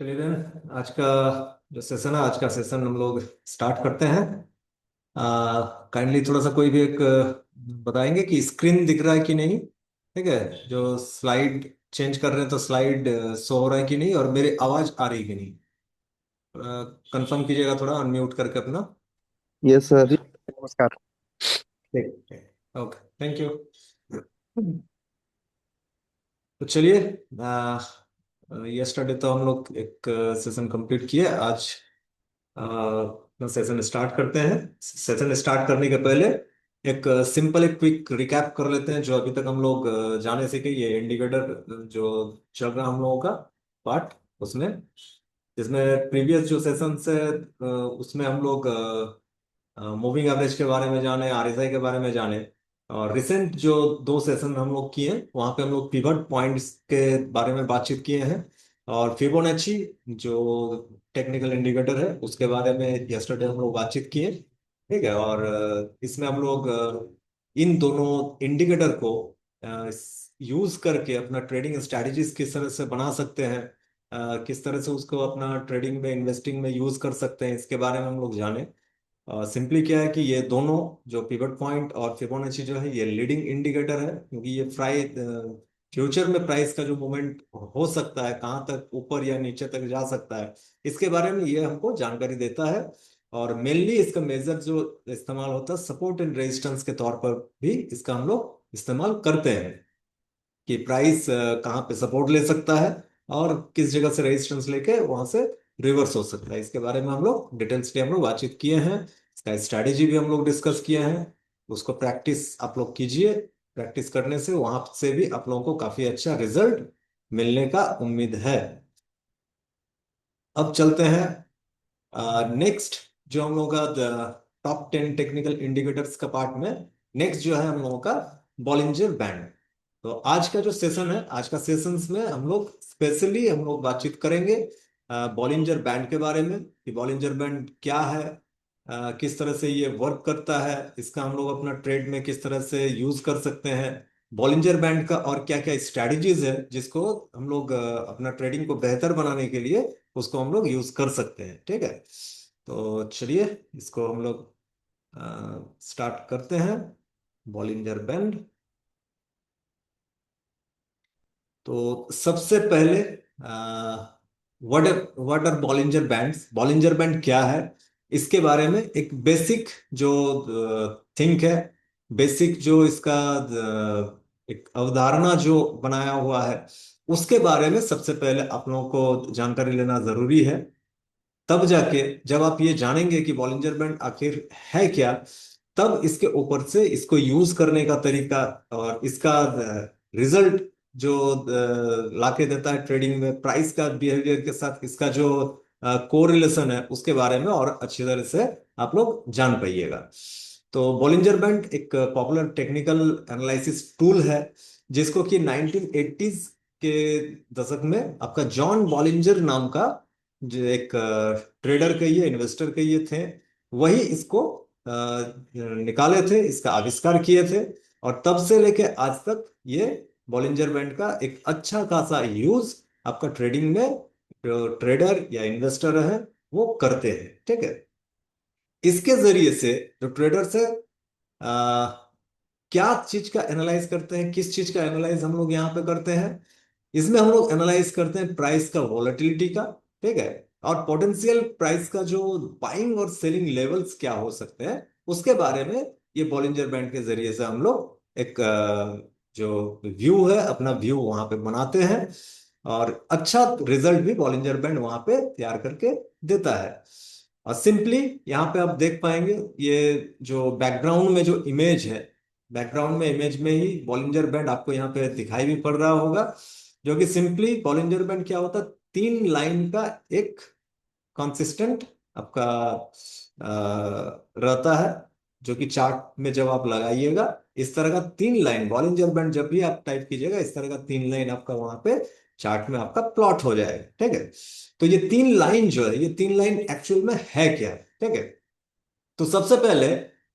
चलिए देन आज का जो सेशन है, आज का सेशन हम लोग स्टार्ट करते हैं। काइंडली थोड़ा सा कोई भी एक बताएंगे कि स्क्रीन दिख रहा है कि नहीं। ठीक है, जो स्लाइड चेंज कर रहे हैं तो स्लाइड शो हो रहा है कि नहीं, और मेरी आवाज आ रही है कि नहीं। कंफर्म कीजिएगा थोड़ा अनम्यूट करके अपना। Yes sir. जी नमस्कार। ठीक ठीक, ओके, थैंक यू। तो चलिए, यस्टरडे तो हम लोग एक सेशन कंप्लीट किए। आज सेशन स्टार्ट करते हैं। सेशन स्टार्ट करने के पहले एक सिंपल एक क्विक रिकैप कर लेते हैं जो अभी तक हम लोग जाने सीखे। ये इंडिकेटर जो चल रहा है हम लोगों का पार्ट, उसमें जिसमें प्रीवियस जो सेशन है उसमें हम लोग मूविंग एवरेज के बारे में जाने, आरएसआई के बारे में जाने। और रिसेंट जो दो सेशन हम लोग किए वहां पे हम लोग पिवट पॉइंट्स के बारे में बातचीत किए हैं। और फिबोनाची जो टेक्निकल इंडिकेटर है उसके बारे में यस्टरडे हम लोग बातचीत किए। ठीक है, और इसमें हम लोग इन दोनों इंडिकेटर को यूज करके अपना ट्रेडिंग स्ट्रैटेजीज किस तरह से बना सकते हैं, किस तरह से उसको अपना ट्रेडिंग में, इन्वेस्टिंग में यूज कर सकते हैं, इसके बारे में हम लोग जाने। सिंपली क्या है कि ये दोनों जो पिवट पॉइंट और फिबोनाची जो है ये लीडिंग इंडिकेटर है, क्योंकि ये फ्यूचर में प्राइस का जो मूवमेंट हो सकता है, कहाँ तक ऊपर या नीचे तक जा सकता है, इसके बारे में ये हमको जानकारी देता है। और मेनली इसका मेजर जो इस्तेमाल होता है सपोर्ट एंड रेजिस्टेंस के तौर पर भी इसका हम लोग इस्तेमाल करते हैं कि प्राइस कहाँ पे सपोर्ट ले सकता है और किस जगह से रेजिस्टेंस लेके वहां से रिवर्स हो सकता है। इसके बारे में हम लोग डिटेल्स हम लोग बातचीत किए हैं। इसका स्ट्रैटेजी भी हम लोग डिस्कस किए हैं। उसको प्रैक्टिस आप लोग कीजिए। प्रैक्टिस करने से वहां से भी आप लोगों को काफी अच्छा रिजल्ट मिलने का उम्मीद है। अब चलते हैं नेक्स्ट, जो हम लोगों का टॉप 10 टेक्निकल इंडिकेटर्स का पार्ट में। नेक्स्ट जो है हम लोगों का बॉलिंजर बैंड। तो आज का जो सेशन है, आज का सेशंस में हम लोग स्पेशली हम लोग बातचीत करेंगे बॉलिंजर बैंड के बारे में कि बॉलिंजर बैंड क्या है, किस तरह से ये वर्क करता है, इसका हम लोग अपना ट्रेड में किस तरह से यूज कर सकते हैं बॉलिंजर बैंड का, और क्या क्या स्ट्रैटेजीज है जिसको हम लोग अपना ट्रेडिंग को बेहतर बनाने के लिए उसको हम लोग यूज कर सकते हैं। ठीक है, तो चलिए इसको हम लोग स्टार्ट करते हैं। Bollinger band. तो सबसे पहले what what are Bollinger bands, Bollinger band क्या है, इसके बारे में एक बेसिक जो थिंक है, बेसिक जो इसका एक अवधारणा जो बनाया हुआ है, उसके बारे में सबसे पहले आप लोगों को जानकारी लेना जरूरी है। तब जाके जब आप ये जानेंगे कि बॉलिंजर बैंड आखिर है क्या, तब इसके ऊपर से इसको यूज करने का तरीका और इसका रिजल्ट जो लाके देता है ट्रेडिंग में, प्राइस का बिहेवियर के साथ इसका जो कोरिलेशन है, उसके बारे में और अच्छी तरह से आप लोग जान पाइएगा। तो बॉलिंजर बैंड एक पॉपुलर टेक्निकल एनालिसिस टूल है जिसको कि 1980s के दशक में आपका जॉन बॉलिंजर नाम का जो एक ट्रेडर कहिए, इन्वेस्टर कहिए थे, वही इसको निकाले थे, इसका आविष्कार किए थे। और तब से लेके आज तक ये बॉलिंजर बैंड का एक अच्छा खासा यूज आपका ट्रेडिंग में जो ट्रेडर या इन्वेस्टर है वो करते हैं। ठीक है, इसके जरिए से जो ट्रेडर्स है क्या चीज का एनालाइज करते हैं, किस चीज का एनालाइज हम लोग यहाँ पे करते हैं, इसमें हम लोग एनालाइज करते हैं प्राइस का वॉलेटिलिटी का। ठीक है, और पोटेंशियल प्राइस का जो बाइंग और सेलिंग लेवल्स क्या हो सकते हैं, उसके बारे में ये बॉलिंजर बैंड के जरिए से हम लोग एक जो व्यू है, अपना व्यू वहां पे बनाते हैं। और अच्छा रिजल्ट भी बॉलिंजर बैंड वहां पे तैयार करके देता है। और सिंपली यहाँ पे आप देख पाएंगे ये जो बैकग्राउंड में जो इमेज है, बैकग्राउंड में इमेज में ही बॉलिंजर बैंड आपको यहाँ पे दिखाई भी पड़ रहा होगा। जो कि सिंपली बॉलिंजर बैंड क्या होता है, 3 लाइन का एक कंसिस्टेंट आपका रहता है, जो कि चार्ट में जब आप लगाइएगा इस तरह का 3 लाइन बॉलिंजर बैंड, जब भी आप टाइप कीजिएगा इस तरह का 3 लाइन आपका वहां पे चार्ट में आपका प्लॉट हो जाएगा। ठीक है, तो ये 3 लाइन जो है, ये 3 लाइन एक्चुअल में है क्या। ठीक है, तो सबसे पहले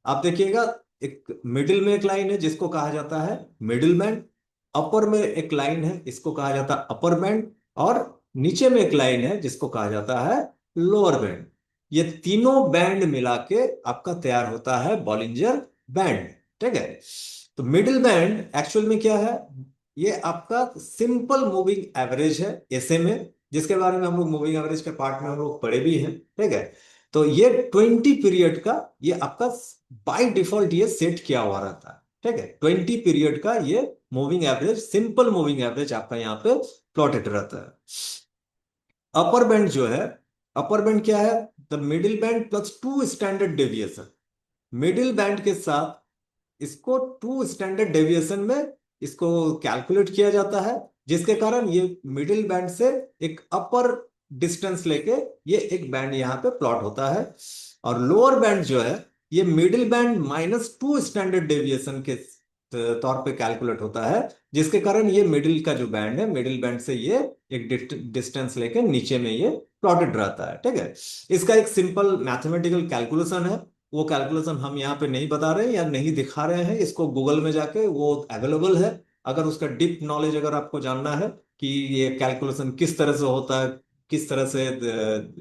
आप देखिएगा, एक मिडिल में एक लाइन है जिसको कहा जाता है मिडिल बैंड, अपर में एक लाइन है इसको कहा जाता है अपर बैंड, और नीचे में एक लाइन है जिसको कहा जाता है लोअर बैंड। ये तीनों बैंड मिला के आपका तैयार होता है बॉलिंजर बैंड। ठीक है। तो मिडिल बैंड एक्चुअल में क्या है? ये आपका सिंपल मूविंग एवरेज है एसए में, जिसके बारे में हम लोग मूविंग एवरेज के पार्ट में हम लोग पढ़े भी हैं। ठीक है। तो ये 20 पीरियड का, ये आपका बाय डिफॉल्ट ये सेट किया हुआ रहता है। ठीक है। 20 पीरियड का ये moving average, simple moving average आपका यहाँ पे प्लॉटेड रहता है। अपर बैंड जो है, अपर बैंड क्या है? The middle band plus two standard deviation. Middle band के साथ इसको टू स्टैंडर्ड डेविएशन में इसको कैलकुलेट किया जाता है, जिसके कारण ये मिडिल बैंड से एक अपर डिस्टेंस लेके ये एक बैंड यहाँ पे प्लॉट होता है। और लोअर बैंड जो है, ये middle band minus two standard deviation के तौर पे कैलकुलेट होता है, जिसके कारण ये मिडिल का जो बैंड है, मिडिल बैंड से ये एक डिस्टेंस लेके नीचे में ये प्लॉटेड रहता है। ठीक है। इसका एक सिंपल मैथमेटिकल कैलकुलेशन है, वो कैलकुलेशन हम यहाँ पे नहीं बता रहे हैं या नहीं दिखा रहे हैं, इसको गूगल में जाके वो अवेलेबल है। अगर उसका डीप नॉलेज अगर आपको जानना है कि ये कैलकुलेशन किस तरह से होता है, किस तरह से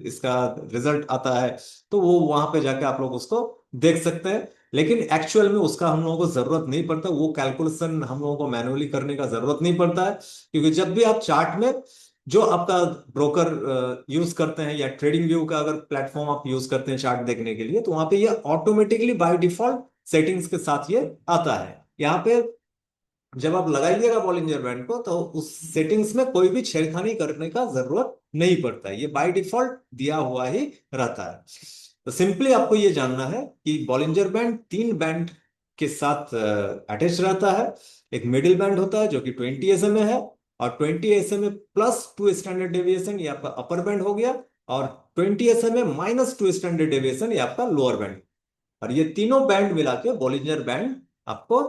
इसका रिजल्ट आता है, तो वो वहां पे जाके आप लोग उसको देख सकते हैं। लेकिन एक्चुअल में उसका हम लोगों को जरूरत नहीं पड़ता, वो कैलकुलेशन हम लोगों को मैनुअली करने का जरूरत नहीं पड़ता है। क्योंकि जब भी आप चार्ट में जो आपका ब्रोकर यूज करते हैं या ट्रेडिंग व्यू का अगर प्लेटफॉर्म आप यूज करते हैं चार्ट देखने के लिए, तो वहां पे ये ऑटोमेटिकली बाय डिफॉल्ट सेटिंग्स के साथ ये आता है। यहाँ पे जब आप लगाइएगा बॉलिंजर बैंड को, तो उस सेटिंग्स में कोई भी छेड़खानी करने का जरूरत नहीं पड़ता है, ये बाय डिफॉल्ट दिया हुआ ही रहता है। तो सिंपली आपको ये जानना है कि बॉलिंजर बैंड तीन बैंड के साथ अटैच रहता है। एक मिडिल बैंड होता है जो कि 20 SMA है, और 20 SMA plus two standard deviation ये आपका अपर बैंड हो गया, और 20 SMA minus two standard deviation ये आपका लोअर बैंड। और ये तीनों बैंड मिला के बॉलिंजर बैंड आपको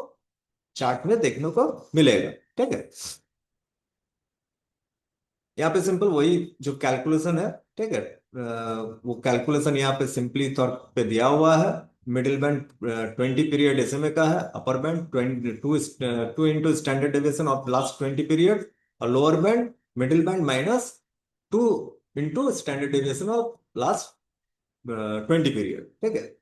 चार्ट में देखने को मिलेगा। ठीक है। यहाँ पे सिंपल वही जो कैलकुलेशन है, ठीक है, वो कैलकुलेशन यहाँ पे सिंपली तौर पे दिया हुआ है। मिडिल बैंड 20 पीरियड एसएमए का है, upper band 2 into standard deviation of last 20 period, और lower band middle band minus 2 into standard deviation of last 20 period. ठीक है।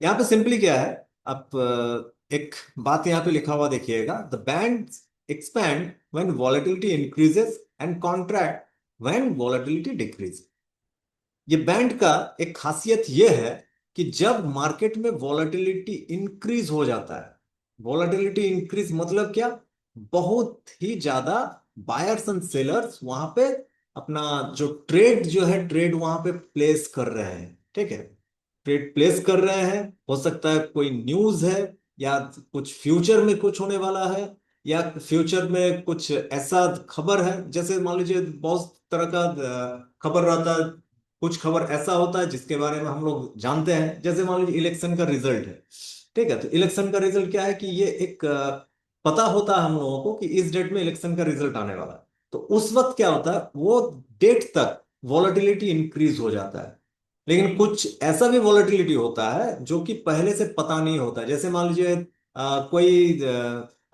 यहाँ पे सिंपली क्या है, आप एक बात यहाँ पे लिखा हुआ देखिएगा, the band expand when volatility increases and contract when volatility decrease. ये बैंड का एक खासियत ये है कि जब मार्केट में वॉलेटिलिटी इंक्रीज हो जाता है, वॉलेटिलिटी इंक्रीज मतलब क्या? बहुत ही ज्यादा बायर्स एंड सेलर्स वहां पे अपना जो ट्रेड जो है, ट्रेड वहां पे प्लेस कर रहे हैं। ठीक है। ट्रेड प्लेस कर रहे हैं, हो सकता है कोई न्यूज है, या कुछ फ्यूचर में कुछ होने वाला है, या फ्यूचर में कुछ ऐसा खबर है, जैसे मान लीजिए बहुत तरह का खबर रहता है। कुछ खबर ऐसा होता है जिसके बारे में हम लोग जानते हैं, जैसे मान लीजिए इलेक्शन का रिजल्ट है। ठीक है। तो इलेक्शन का रिजल्ट क्या है कि ये एक पता होता है हम लोगों को कि इस डेट में इलेक्शन का रिजल्ट आने वाला है। तो उस वक्त क्या होता है, वो डेट तक वॉलेटिलिटी इंक्रीज हो जाता है। लेकिन कुछ ऐसा भी वॉलेटिलिटी होता है जो कि पहले से पता नहीं होता, जैसे मान लीजिए कोई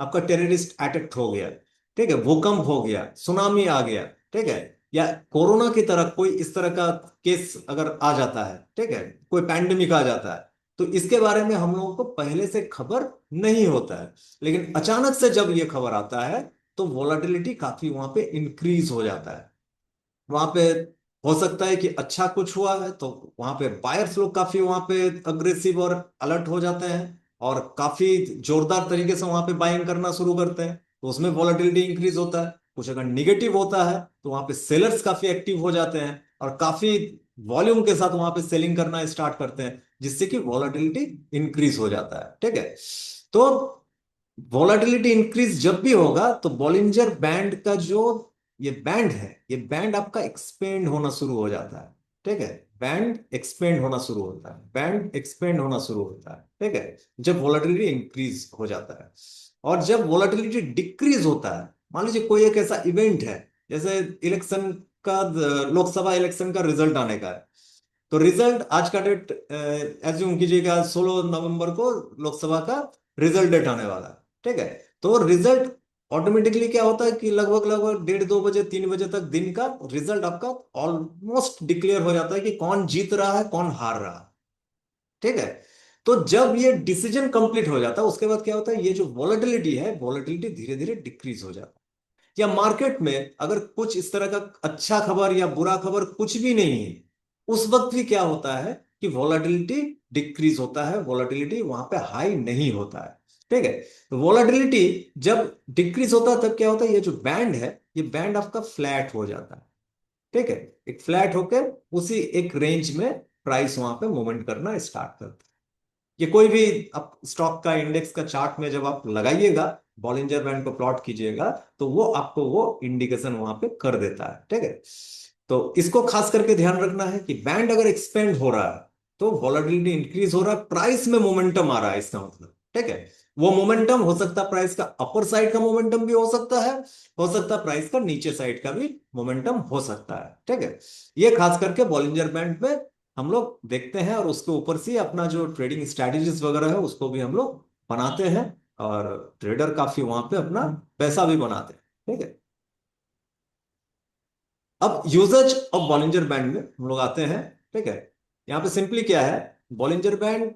आपका टेररिस्ट अटैक हो गया, ठीक है, भूकंप हो गया, सुनामी आ गया, ठीक है, या कोरोना की तरह कोई इस तरह का केस अगर आ जाता है, ठीक है, कोई पैंडेमिक आ जाता है, तो इसके बारे में हम लोगों को पहले से खबर नहीं होता है। लेकिन अचानक से जब ये खबर आता है, तो वॉलेटिलिटी काफी वहां पे इंक्रीज हो जाता है। वहां पे हो सकता है कि अच्छा कुछ हुआ है, तो वहां पे बायर्स लोग काफी वहां पे अग्रेसिव और अलर्ट हो जाते हैं, और काफी जोरदार तरीके से वहां पे बाइंग करना शुरू करते हैं, तो उसमें वॉलेटिलिटी इंक्रीज होता है। कुछ अगर निगेटिव होता है, तो वहां पे सेलर्स काफी एक्टिव हो जाते हैं और काफी वॉल्यूम के साथ वहां पे सेलिंग करना स्टार्ट करते हैं, जिससे कि वॉलेटिलिटी इंक्रीज हो जाता है। ठीक है। तो वॉलेटिलिटी इंक्रीज जब भी होगा, तो बॉलिंजर बैंड का जो ये बैंड है, ये बैंड आपका एक्सपेंड होना शुरू हो जाता है। ठीक है। बैंड एक्सपेंड होना शुरू होता है, बैंड एक्सपेंड होना शुरू होता है। ठीक है। जब वॉलेटिलिटी इंक्रीज हो जाता है। और जब वॉलेटिलिटी डिक्रीज होता है, मान लीजिए कोई एक ऐसा इवेंट है, जैसे इलेक्शन का, लोकसभा इलेक्शन का रिजल्ट आने का है, तो रिजल्ट आज का डेट एज्यूम कीजिएगा 16 नवंबर को लोकसभा का रिजल्ट डेट आने वाला है। ठीक है। तो रिजल्ट ऑटोमेटिकली क्या होता है कि लगभग लगभग 1:30 बजे 3 बजे तक दिन का रिजल्ट आपका ऑलमोस्ट डिक्लेयर हो जाता है कि कौन जीत रहा है कौन हार रहा है। ठीक है। तो जब ये डिसीजन कंप्लीट हो जाता है उसके बाद क्या होता है, ये जो वॉलेटिलिटी है, वॉलेटिलिटी धीरे धीरे डिक्रीज हो जाता है। या मार्केट में अगर कुछ इस तरह का अच्छा खबर या बुरा खबर कुछ भी नहीं है, उस वक्त भी क्या होता है कि वॉलेटिलिटी डिक्रीज होता है, वॉलेटिलिटी वहां पे हाई नहीं होता है। ठीक है। तो वॉलेटिलिटी जब डिक्रीज होता है तब क्या होता है, ये जो बैंड है ये बैंड आपका फ्लैट हो जाता है। ठीक है। एक फ्लैट होकर उसी एक रेंज में प्राइस वहां पे मूवमेंट करना स्टार्ट करता है। ये कोई भी आप स्टॉक का इंडेक्स का चार्ट में जब आप लगाइएगा, बॉलिंजर बैंड को प्लॉट कीजिएगा, तो वो आपको वो इंडिकेशन वहां पे कर देता है। ठीक है। तो इसको खास करके ध्यान रखना है कि बैंड अगर एक्सपेंड हो रहा है तो वॉलेटिलिटी इंक्रीज हो रहा है, प्राइस में मोमेंटम आ रहा है इसका मतलब। ठीक है। वो मोमेंटम हो सकता है प्राइस का अपर साइड का मोमेंटम भी हो सकता है प्राइस का नीचे साइड का भी मोमेंटम हो सकता है। ठीक है। ये खास करके बॉलिंजर बैंड में हम लोग देखते हैं, और उसके ऊपर से अपना जो ट्रेडिंग स्ट्रैटेजीज वगैरह है उसको भी हम लोग बनाते हैं, और ट्रेडर काफी वहां पे अपना पैसा भी बनाते हैं। ठीक है। अब यूजेज ऑफ बॉलिंजर बैंड में हम लोग आते हैं। ठीक है। यहाँ पे सिंपली क्या है, बॉलिंजर बैंड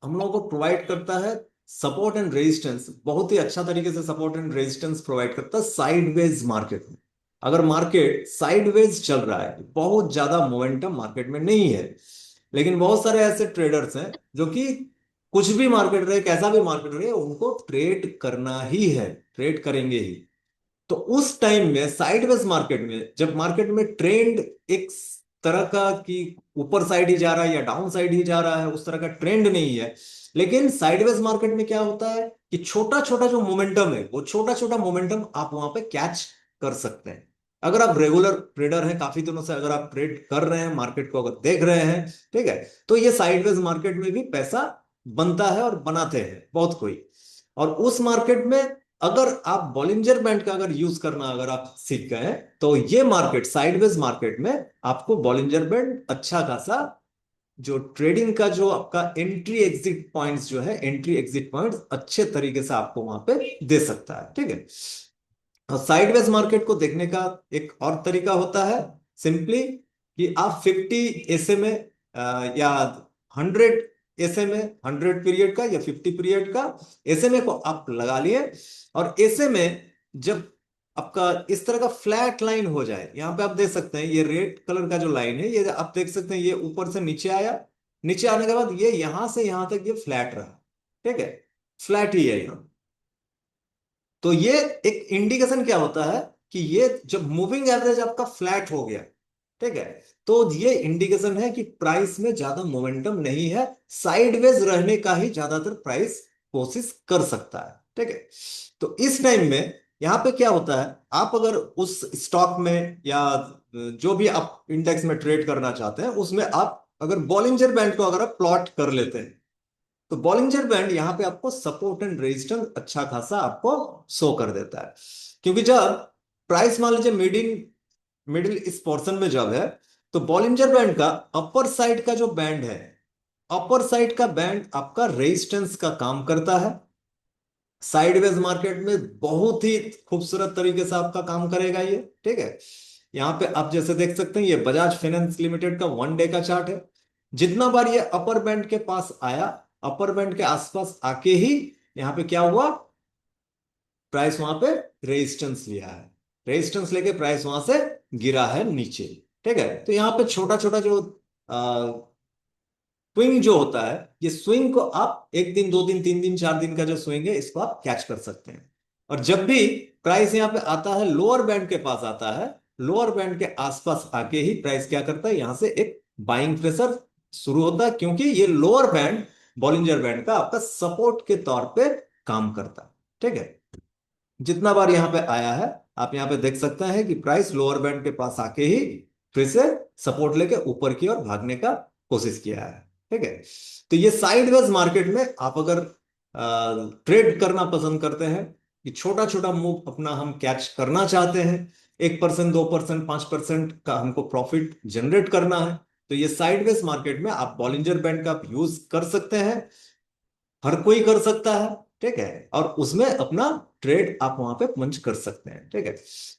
हम लोगों को प्रोवाइड करता है सपोर्ट एंड रेजिस्टेंस, बहुत ही अच्छा तरीके से सपोर्ट एंड रेजिस्टेंस प्रोवाइड करता है साइडवेज मार्केट में। अगर मार्केट साइडवेज चल रहा है, बहुत ज्यादा मोमेंटम मार्केट में नहीं है, लेकिन बहुत सारे ऐसे ट्रेडर्स हैं जो कि कुछ भी मार्केट रहे कैसा भी मार्केट रहे उनको ट्रेड करना ही है, ट्रेड करेंगे ही। तो उस टाइम में साइडवेज मार्केट में जब मार्केट में ट्रेंड एक तरह का कि ऊपर साइड ही जा रहा है या डाउन साइड ही जा रहा है, उस तरह का ट्रेंड नहीं है, लेकिन साइडवेज मार्केट में क्या होता है कि छोटा छोटा जो मोमेंटम है वो छोटा छोटा मोमेंटम आप वहां पे कैच कर सकते हैं। अगर आप रेगुलर ट्रेडर हैं, काफी दिनों से अगर आप ट्रेड कर रहे हैं, मार्केट को अगर देख रहे हैं, ठीक है, तो ये साइडवेज मार्केट में भी पैसा बनता है और बनाते हैं बहुत कोई। और उस मार्केट में अगर आप बॉलिंजर बैंड का अगर यूज करना अगर आप सीख गए तो ये मार्केट साइडवेज मार्केट में आपको बॉलिंजर बैंड अच्छा खासा जो ट्रेडिंग का जो आपका एंट्री एग्जिट पॉइंट्स जो है, एंट्री एग्जिट पॉइंट्स अच्छे तरीके से आपको वहां पे दे सकता है। ठीक है। और साइडवेज मार्केट को देखने का एक और तरीका होता है, सिंपली कि आप 50 एसए में या 100 एसए में, 100 पीरियड का या 50 पीरियड का एसएमए को आप लगा लिए, और एसए में जब आपका इस तरह का फ्लैट लाइन हो जाए, यहां पे आप देख सकते हैं ये रेड कलर का जो लाइन है, ये आप देख सकते हैं ये ऊपर से नीचे आया, नीचे आने के बाद ये यहां से यहां तक ये फ्लैट रहा। ठीक है। फ्लैट ही है यहाँ। तो ये एक इंडिकेशन क्या होता है कि ये जब मूविंग एवरेज आपका फ्लैट हो गया, ठीक है, तो ये इंडिकेशन है कि प्राइस में ज्यादा मोमेंटम नहीं है, साइडवेज रहने का ही ज्यादातर प्राइस कोशिश कर सकता है। ठीक है। तो इस टाइम में यहां पे क्या होता है, आप अगर उस स्टॉक में या जो भी आप इंडेक्स में ट्रेड करना चाहते हैं उसमें आप अगर बॉलिंजर बैंड को अगर आप प्लॉट कर लेते हैं, तो बॉलिंजर बैंड यहां पे आपको सपोर्ट एंड रेजिस्टेंस अच्छा खासा आपको शो कर देता है। क्योंकि जब प्राइस मान लीजिए मिडिल मिडिल इस पोर्शन में जब है, तो बॉलिंजर बैंड का अपर साइड का जो बैंड है, अपर साइड का बैंड आपका रेजिस्टेंस का काम करता है। साइडवेज मार्केट में बहुत ही खूबसूरत तरीके से आपका काम करेगा ये। ठीक है। यहाँ पे आप जैसे देख सकते हैं ये बजाज फाइनेंस लिमिटेड का 1 डे का चार्ट है। जितना बार ये अपर बैंड के पास आया, अपर बैंड के आसपास आके ही यहाँ पे क्या हुआ, प्राइस वहां पे रेजिस्टेंस लिया है, रेजिस्टेंस लेके प्राइस वहां से गिरा है नीचे। ठीक है। तो यहाँ पे छोटा छोटा जो स्विंग जो होता है, ये स्विंग को आप 1 दिन 2 दिन 3 दिन 4 दिन का जो स्विंग है इसको आप कैच कर सकते हैं। और जब भी प्राइस यहाँ पे आता है लोअर बैंड के पास आता है, लोअर बैंड के आसपास आके ही प्राइस क्या करता है, यहां से एक बाइंग प्रेशर शुरू होता है, क्योंकि ये लोअर बैंड बॉलिंजर बैंड का आपका सपोर्ट के तौर पे काम करता है। ठीक है। जितना बार यहां पे आया है, आप यहां पे देख सकते हैं कि प्राइस लोअर बैंड के पास आके ही फिर से सपोर्ट लेके ऊपर की ओर भागने का कोशिश किया है। ठीक है। तो ये साइडवेज मार्केट में आप अगर ट्रेड करना पसंद करते हैं कि छोटा छोटा मूव अपना हम कैच करना चाहते हैं, 1% 2% 5% का हमको प्रॉफिट जनरेट करना है, तो ये साइडवेज मार्केट में आप बॉलिंजर बैंड का यूज कर सकते हैं। हर कोई कर सकता है। ठीक है, और उसमें अपना ट्रेड आप वहां पे पंच कर सकते हैं। ठीक है,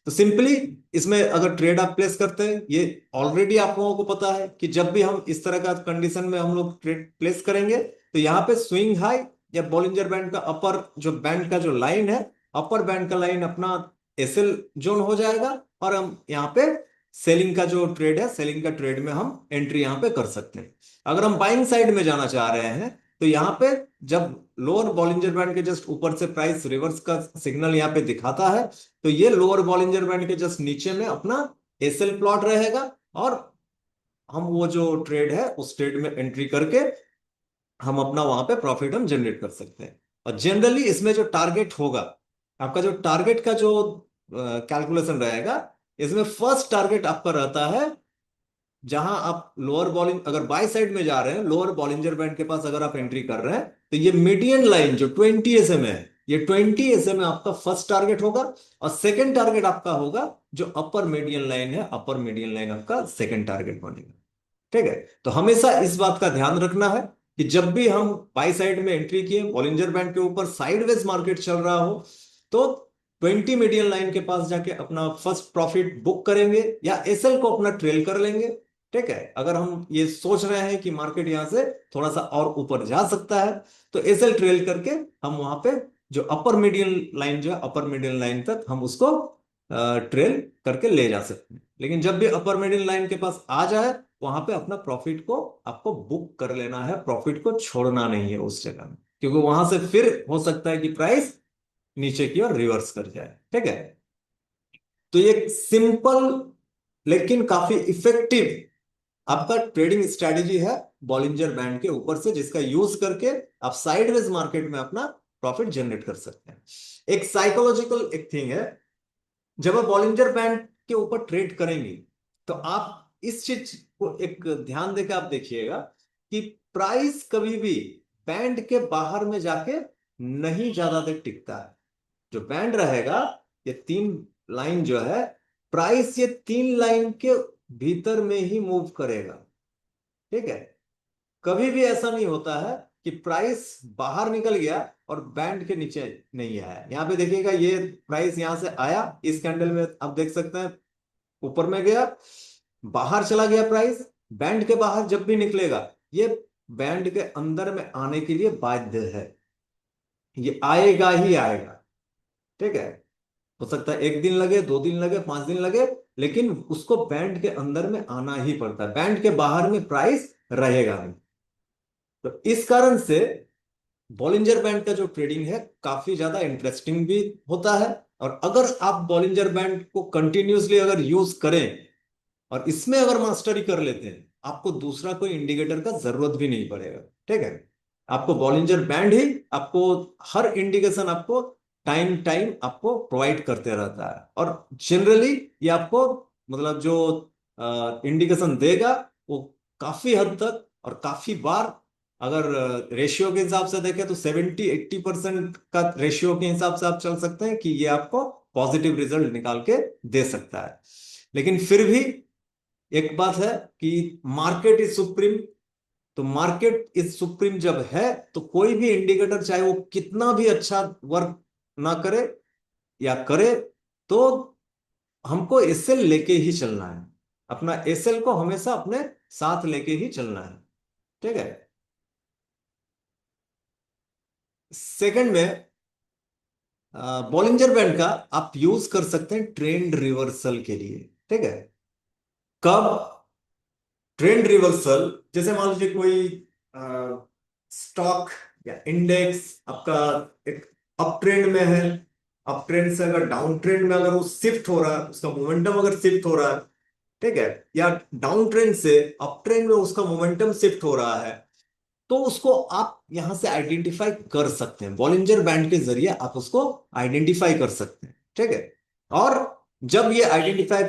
तो सिंपली इसमें अगर ट्रेड आप प्लेस करते हैं, ये ऑलरेडी आप लोगों को पता है कि जब भी हम इस तरह का कंडीशन में हम लोग ट्रेड प्लेस करेंगे तो यहाँ पे स्विंग हाई या बॉलिंजर बैंड का अपर जो बैंड का जो लाइन है, अपर बैंड का लाइन अपना एसएल जोन हो जाएगा, और हम यहाँ पे सेलिंग का जो ट्रेड है, सेलिंग का ट्रेड में हम एंट्री यहाँ पे कर सकते हैं। अगर हम बाइंग साइड में जाना चाह रहे हैं तो यहाँ पे जब लोअर बॉलिंजर बैंड के जस्ट ऊपर से प्राइस रिवर्स का सिग्नल यहाँ पे दिखाता है, तो ये लोअर बॉलिंजर बैंड के जस्ट नीचे में अपना एसएल प्लॉट रहेगा, और हम वो जो ट्रेड है उस ट्रेड में एंट्री करके हम अपना वहां पे प्रॉफिट हम जनरेट कर सकते हैं। और जनरली इसमें जो टारगेट होगा, आपका जो टारगेट का जो कैलकुलेशन रहेगा, इसमें फर्स्ट टारगेट आपका रहता है जहां आप लोअर बॉलिंग अगर बाय साइड में जा रहे हैं, लोअर बॉलिंजर बैंड के पास अगर आप एंट्री कर रहे हैं, तो ये मीडियन लाइन जो 20 एसएम है, ये 20 एसएम आपका फर्स्ट टारगेट होगा, और सेकंड टारगेट आपका होगा जो अपर मीडियन लाइन है, अपर मीडियन लाइन आपका सेकंड टारगेट बनेगा। ठीक है, तो हमेशा इस बात का ध्यान रखना है कि जब भी हम बाई साइड में एंट्री किए, बॉलिंजर बैंड के ऊपर साइडवेज मार्केट चल रहा हो, तो 20 मीडियन लाइन के पास जाके अपना फर्स्ट प्रॉफिट बुक करेंगे या एसएल को अपना ट्रेल कर लेंगे। ठीक है, अगर हम ये सोच रहे हैं कि मार्केट यहां से थोड़ा सा और ऊपर जा सकता है, तो एसएल ट्रेल करके हम वहां पे जो अपर मीडियन लाइन जो है, अपर मीडियन लाइन तक हम उसको ट्रेल करके ले जा सकते हैं। लेकिन जब भी अपर मिडिल लाइन के पास आ जाए, वहां पे अपना प्रॉफिट को आपको बुक कर लेना है, प्रॉफिट को छोड़ना नहीं है उस जगह में, क्योंकि वहां से फिर हो सकता है कि प्राइस नीचे की ओर रिवर्स कर जाए। ठीक है, तो ये सिंपल लेकिन काफी इफेक्टिव आपका ट्रेडिंग स्ट्रेटेजी है बॉलिंजर बैंड के ऊपर से, जिसका यूज करके आप साइडवेज मार्केट में अपना प्रॉफिट जनरेट कर सकते हैं। एक साइकोलॉजिकल एक थिंग है, जब आप बॉलिंजर बैंड के ऊपर ट्रेड करेंगे, तो आप इस चीज को एक ध्यान देकर आप देखिएगा कि प्राइस कभी भी बैंड के बाहर में जाके नहीं ज्यादा देर टिकता है। जो बैंड रहेगा, ये तीन लाइन जो है, प्राइस ये तीन लाइन के भीतर में ही मूव करेगा। ठीक है, कभी भी ऐसा नहीं होता है कि प्राइस बाहर निकल गया और बैंड के नीचे नहीं आया। यहां पे देखिएगा, ये प्राइस यहां से आया, इस कैंडल में आप देख सकते हैं ऊपर में गया, बाहर चला गया प्राइस, बैंड के बाहर जब भी निकलेगा, ये बैंड के अंदर में आने के लिए बाध्य है, ये आएगा ही आएगा। ठीक है, हो सकता है एक दिन लगे, 2 दिन लगे, 5 दिन लगे, लेकिन उसको बैंड के अंदर में आना ही पड़ता है, बैंड के बाहर में प्राइस रहेगा नहीं। तो इस कारण से बॉलिंजर बैंड का जो ट्रेडिंग है काफी ज्यादा इंटरेस्टिंग भी होता है, और अगर आप बॉलिंजर बैंड को कंटिन्यूसली अगर यूज करें और इसमें अगर मास्टरी कर लेते हैं, आपको दूसरा कोई इंडिकेटर का जरूरत भी नहीं पड़ेगा। ठीक है, आपको बॉलिंजर बैंड ही आपको हर इंडिकेशन आपको टाइम टाइम आपको प्रोवाइड करते रहता है, और जनरली ये आपको मतलब जो इंडिकेशन देगा वो काफी हद तक और काफी बार, अगर रेशियो के हिसाब से देखें तो 70-80% का रेशियो के हिसाब से आप चल सकते हैं कि ये आपको पॉजिटिव रिजल्ट निकाल के दे सकता है। लेकिन फिर भी एक बात है कि मार्केट इज सुप्रीम, तो मार्केट इज सुप्रीम जब है, तो कोई भी इंडिकेटर चाहे वो कितना भी अच्छा वर्क ना करे या करे, तो हमको एसएल लेके ही चलना है, अपना एसएल को हमेशा अपने साथ लेके ही चलना है। ठीक है, सेकंड में बॉलिंजर बैंड का आप यूज कर सकते हैं ट्रेंड रिवर्सल के लिए। ठीक है, कब? ट्रेंड रिवर्सल, जैसे मान लीजिए कोई स्टॉक या इंडेक्स आपका एक अप ट्रेंड में है, अप ट्रेंड से अगर डाउन ट्रेंड में अगर वो शिफ्ट हो रहा है, उसका मोमेंटम अगर शिफ्ट हो रहा है, ठीक है, या डाउन ट्रेंड से अप ट्रेंड में उसका मोमेंटम शिफ्ट हो रहा है, तो उसको आप यहां से आइडेंटिफाई कर सकते हैं, बॉलिंजर बैंड के जरिए आप उसको आइडेंटिफाई कर सकते हैं। ठीक है, और जब ये आइडेंटिफाई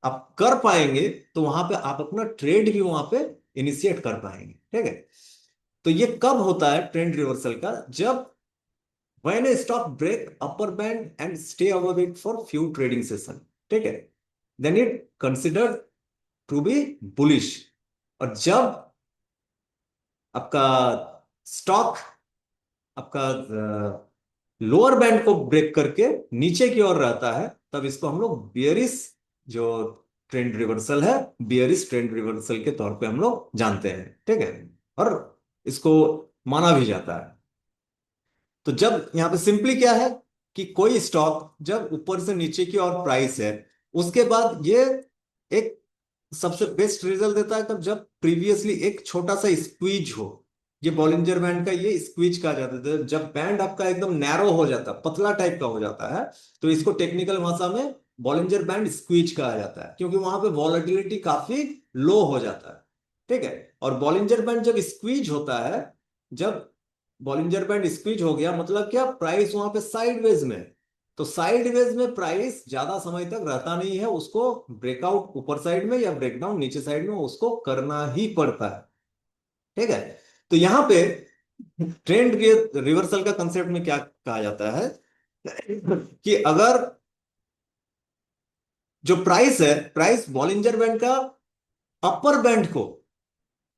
आप कर पाएंगे, तो वहां पे आप अपना ट्रेड भी वहां पे इनिशिएट कर पाएंगे। ठीक है, तो ये कब होता है ट्रेंड रिवर्सल का? जब when a stock break upper band and stay above it for few trading session. ठीक है, then it considered to be bullish. और जब आपका स्टॉक आपका लोअर बैंड को ब्रेक करके नीचे की ओर रहता है, तब इसको हम लोग बियरिश जो ट्रेंड रिवर्सल है, बियरिश ट्रेंड रिवर्सल के तौर पे हम लोग जानते हैं। ठीक है, और इसको माना भी जाता है। तो जब यहाँ पे सिंपली क्या है कि कोई स्टॉक जब ऊपर से नीचे की और प्राइस है, उसके बाद ये एक सबसे बेस्ट रिजल्ट देता है, तब जब प्रीवियसली एक छोटा सा स्क्वीज हो। ये बॉलिंजर बैंड का ये स्क्वीज कहा जाता है, जब बैंड आपका एकदम नैरो हो जाता है, पतला टाइप का हो जाता है, तो इसको टेक्निकल भाषा में बॉलिंजर बैंड स्क्वीज कहा जाता है, क्योंकि वहां पे वॉलेटिलिटी काफी लो हो जाता है। ठीक है, और बॉलिंजर बैंड जब स्क्वीज होता है, जब बॉलिंजर बैंड स्क्वीज हो गया मतलब क्या, प्राइस वहां पे साइडवेज में है। तो साइडवेज में प्राइस ज्यादा समय तक रहता नहीं है, उसको ब्रेकआउट ऊपर साइड में या ब्रेकडाउन नीचे साइड में उसको करना ही पड़ता है। ठीक है, तो यहां पे ट्रेंड रिवर्सल का कंसेप्ट में क्या कहा जाता है कि अगर जो प्राइस है, प्राइस बॉलिंजर बैंड का अपर बैंड को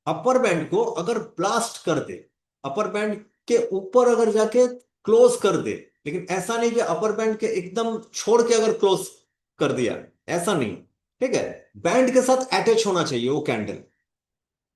अपर बैंड को अगर ब्लास्ट कर दे, अपर बैंड के ऊपर अगर जाके क्लोज कर दे, लेकिन ऐसा नहीं कि अपर बैंड के एकदम छोड़ के अगर क्लोज कर दिया, ऐसा नहीं। ठीक है, बैंड के साथ अटैच होना चाहिए वो कैंडल,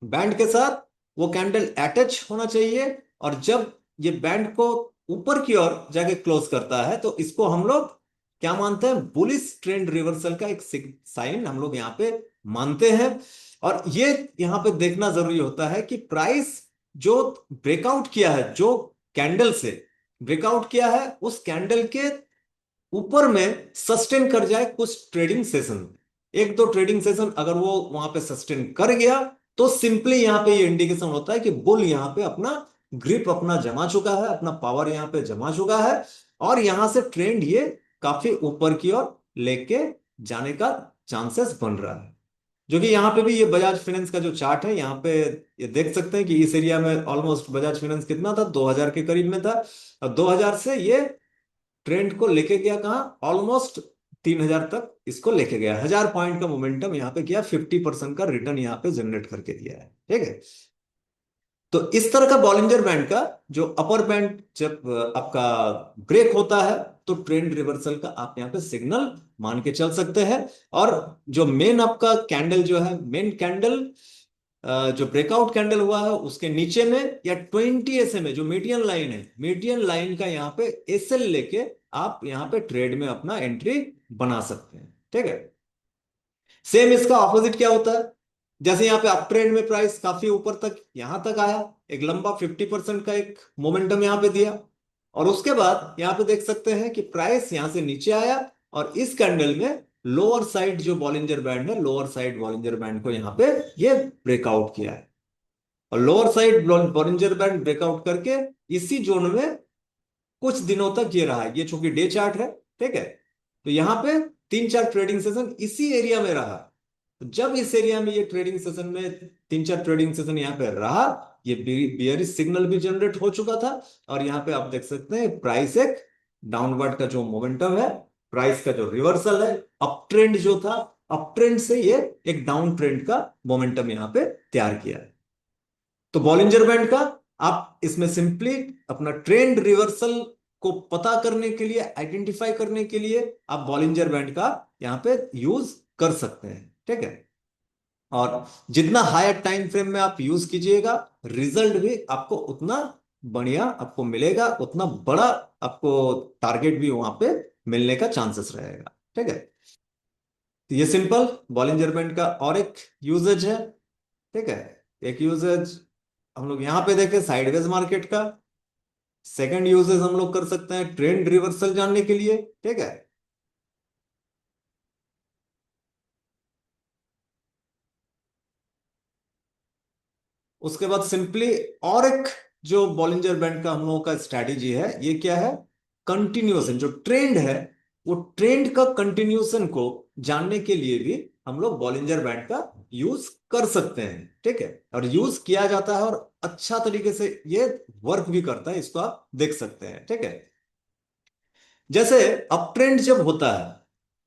बैंड के साथ वो कैंडल अटैच होना चाहिए। और जब ये बैंड को ऊपर की ओर जाके क्लोज करता है, तो इसको हम लोग क्या मानते हैं, बुलिश ट्रेंड रिवर्सल का एक साइन हम लोग यहाँ पे मानते हैं। और ये यहाँ पे देखना जरूरी होता है कि प्राइस जो ब्रेकआउट किया है, जो कैंडल से ब्रेकआउट किया है, उस कैंडल के ऊपर में सस्टेन कर जाए कुछ ट्रेडिंग सेशन, एक दो ट्रेडिंग सेशन अगर वो वहां पे सस्टेन कर गया, तो सिंपली यहां पे ये इंडिकेशन होता है कि बुल यहां पे अपना ग्रिप अपना जमा चुका है, अपना पावर यहां पे जमा चुका है, और यहां से ट्रेंड ये काफी ऊपर की ओर लेके जाने का चांसेस बन रहा है। जो कि यहाँ पे भी ये बजाज फाइनेंस का जो चार्ट है, यहाँ पे ये देख सकते हैं कि इस एरिया में ऑलमोस्ट बजाज फाइनेंस कितना था, 2000 के करीब में था। और 2000 से ये ट्रेंड को लेके गया कहाँ, ऑलमोस्ट 3000 तक इसको लेके गया, 1000 पॉइंट का मोमेंटम यहाँ पे किया, 50% का रिटर्न यहाँ पे जनरेट करके दिया है। ठीक है, तो इस तरह का बॉलिंजर बैंड का जो अपर बैंड जब आपका ब्रेक होता है, तो ट्रेंड रिवर्सल का आप यहाँ पे सिग्नल मान के चल सकते हैं। और जो मेन आपका कैंडल जो है, मेन कैंडल जो ब्रेकआउट कैंडल हुआ है उसके नीचे में या 20 SMA जो मीडियन लाइन है, मीडियन लाइन का यहाँ पे एसएल लेके आप यहाँ पे ट्रेड में अपना एंट्री बना सकते हैं। ठीक है, सेम इसका ऑपोजिट क्या होता है, जैसे यहाँ पे अप ट्रेंड में प्राइस काफी ऊपर तक यहां तक आया, एक लंबा 50% का एक मोमेंटम यहाँ पे दिया, और उसके बाद यहाँ पे देख सकते हैं कि प्राइस यहां से नीचे आया, और इस कैंडल में लोअर साइड जो बॉलिंजर बैंड है, लोअर साइड बॉलिंजर बैंड को यहाँ पे ये ब्रेकआउट किया है, और lower side Bollinger band breakout करके इसी जोन में कुछ दिनों तक ये रहा। ये चूंकि डे चार्ट है, ठीक है, तो यहां पे 3 4 ट्रेडिंग सेशन इसी एरिया में रहा। तो जब इस एरिया में ये ट्रेडिंग सेशन में 3 4 ट्रेडिंग सेशन यहाँ पे रहा, ये बियरिश सिग्नल भी जनरेट हो चुका था, और यहाँ पे आप देख सकते हैं प्राइस एक डाउनवर्ड का जो मोमेंटम है, प्राइस का जो रिवर्सल है, अप ट्रेंड जो था, अप ट्रेंड से ये एक डाउन ट्रेंड का मोमेंटम यहाँ पे तैयार किया है। तो बॉलिंजर बैंड का आप इसमें सिंपली अपना ट्रेंड रिवर्सल को पता करने के लिए, आइडेंटिफाई करने के लिए आप बॉलिंजर बैंड का यहां पे यूज कर सकते हैं। ठीक है, और जितना हायर टाइम फ्रेम में आप यूज कीजिएगा, रिजल्ट भी आपको उतना बढ़िया आपको मिलेगा, उतना बड़ा आपको टारगेट भी वहां पे मिलने का चांसेस रहेगा। ठीक है, तो ये सिंपल बॉलिंजर बैंड का और एक यूजेज है। ठीक है, एक यूजेज हम लोग यहां पे देखें साइडवेज मार्केट का, सेकंड यूजेज हम लोग कर सकते हैं ट्रेंड रिवर्सल जानने के लिए। ठीक है, उसके बाद सिंपली और एक जो बॉलिंजर बैंड का हम लोगों का स्ट्रैटेजी है, ये क्या है, कंटिन्यूएशन जो ट्रेंड है, वो ट्रेंड का कंटिन्यूएशन को जानने के लिए भी हम लोग बॉलिंजर बैंड का यूज कर सकते हैं। ठीक है, और यूज किया जाता है, और अच्छा तरीके से ये वर्क भी करता है, इसको आप देख सकते हैं। ठीक है, जैसे अप ट्रेंड जब होता है,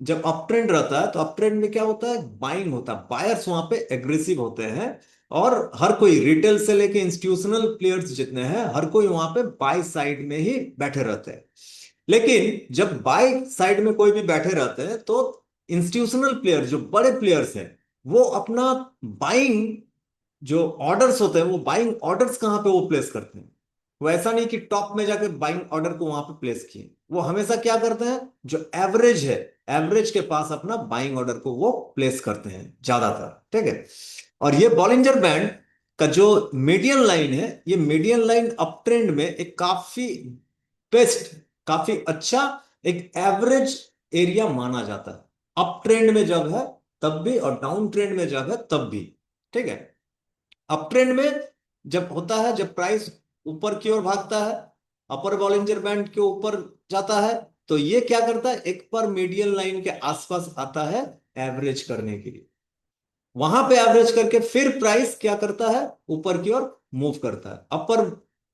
जब अप ट्रेंड रहता है, तो अप ट्रेंड में क्या होता है, बाइंग होता है, बायर्स वहां पे एग्रेसिव होते हैं, और हर कोई रिटेल से लेके इंस्टीट्यूशनल प्लेयर्स जितने हैं हर कोई वहां पे बाय साइड में ही बैठे रहते हैं। लेकिन जब बाय साइड में कोई भी बैठे रहते हैं तो इंस्टीट्यूशनल प्लेयर जो बड़े प्लेयर्स हैं वो अपना बाइंग जो ऑर्डर्स होते हैं वो बाइंग ऑर्डर्स कहाँ पे वो प्लेस करते हैं। वो ऐसा नहीं कि टॉप में जाके बाइंग ऑर्डर को वहां पे प्लेस किए, वो हमेशा क्या करते हैं जो एवरेज है एवरेज के पास अपना बाइंग ऑर्डर को वो प्लेस करते हैं ज्यादातर। ठीक है। और ये बॉलिंजर बैंड का जो मीडियन लाइन है ये मीडियन लाइन अप ट्रेंड में एक काफी बेस्ट काफी अच्छा एक एवरेज एरिया माना जाता है। अप ट्रेंड में जब है तब भी और डाउन ट्रेंड में जब है तब भी। ठीक है। अप ट्रेंड में जब होता है जब प्राइस ऊपर की ओर भागता है अपर बॉलिंजर बैंड के ऊपर जाता है तो ये क्या करता है एक पर मीडियन लाइन के आसपास आता है एवरेज करने के लिए। वहां पे एवरेज करके फिर प्राइस क्या करता है ऊपर की ओर मूव करता है। अपर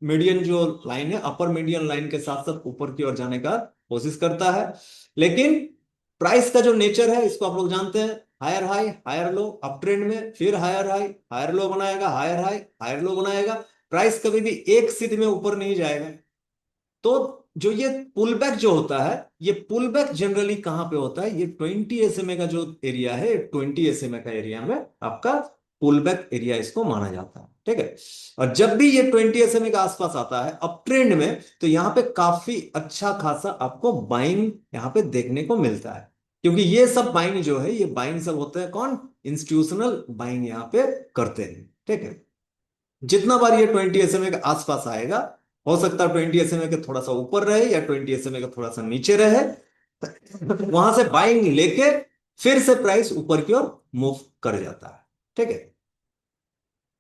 मीडियन जो लाइन है अपर मीडियन लाइन के साथ साथ ऊपर की ओर जाने का कोशिश करता है। लेकिन प्राइस का जो नेचर है इसको आप लोग जानते हैं higher high higher low up trend में फिर हायर हाई हायर लो बनाएगा हायर हाई हायर लो बनाएगा। प्राइस कभी भी एक सीध में ऊपर नहीं जाएगा। तो जो ये पुल बैक जो होता है ये पुल बैक जनरली कहां पे होता है ये 20 SMA का जो एरिया है 20 SMA का एरिया में आपका पुल बैक एरिया इसको माना जाता है। ठीक है। और जब भी ये 20 SMA का आसपास आता है अप ट्रेंड में तो यहाँ पे काफी अच्छा खासा आपको बाइंग यहाँ पे देखने को मिलता है। क्योंकि ये सब बाइंग जो है ये बाइंग सब होते हैं कौन इंस्टीट्यूशनल बाइंग यहाँ पे करते हैं। ठीक है। जितना बार ये 20 SMA के आसपास आएगा हो सकता है 20 SMA के थोड़ा सा ऊपर रहे या 20 SMA के थोड़ा सा नीचे रहे वहां से बाइंग लेके फिर से प्राइस ऊपर की ओर मूव कर जाता है। ठीक है।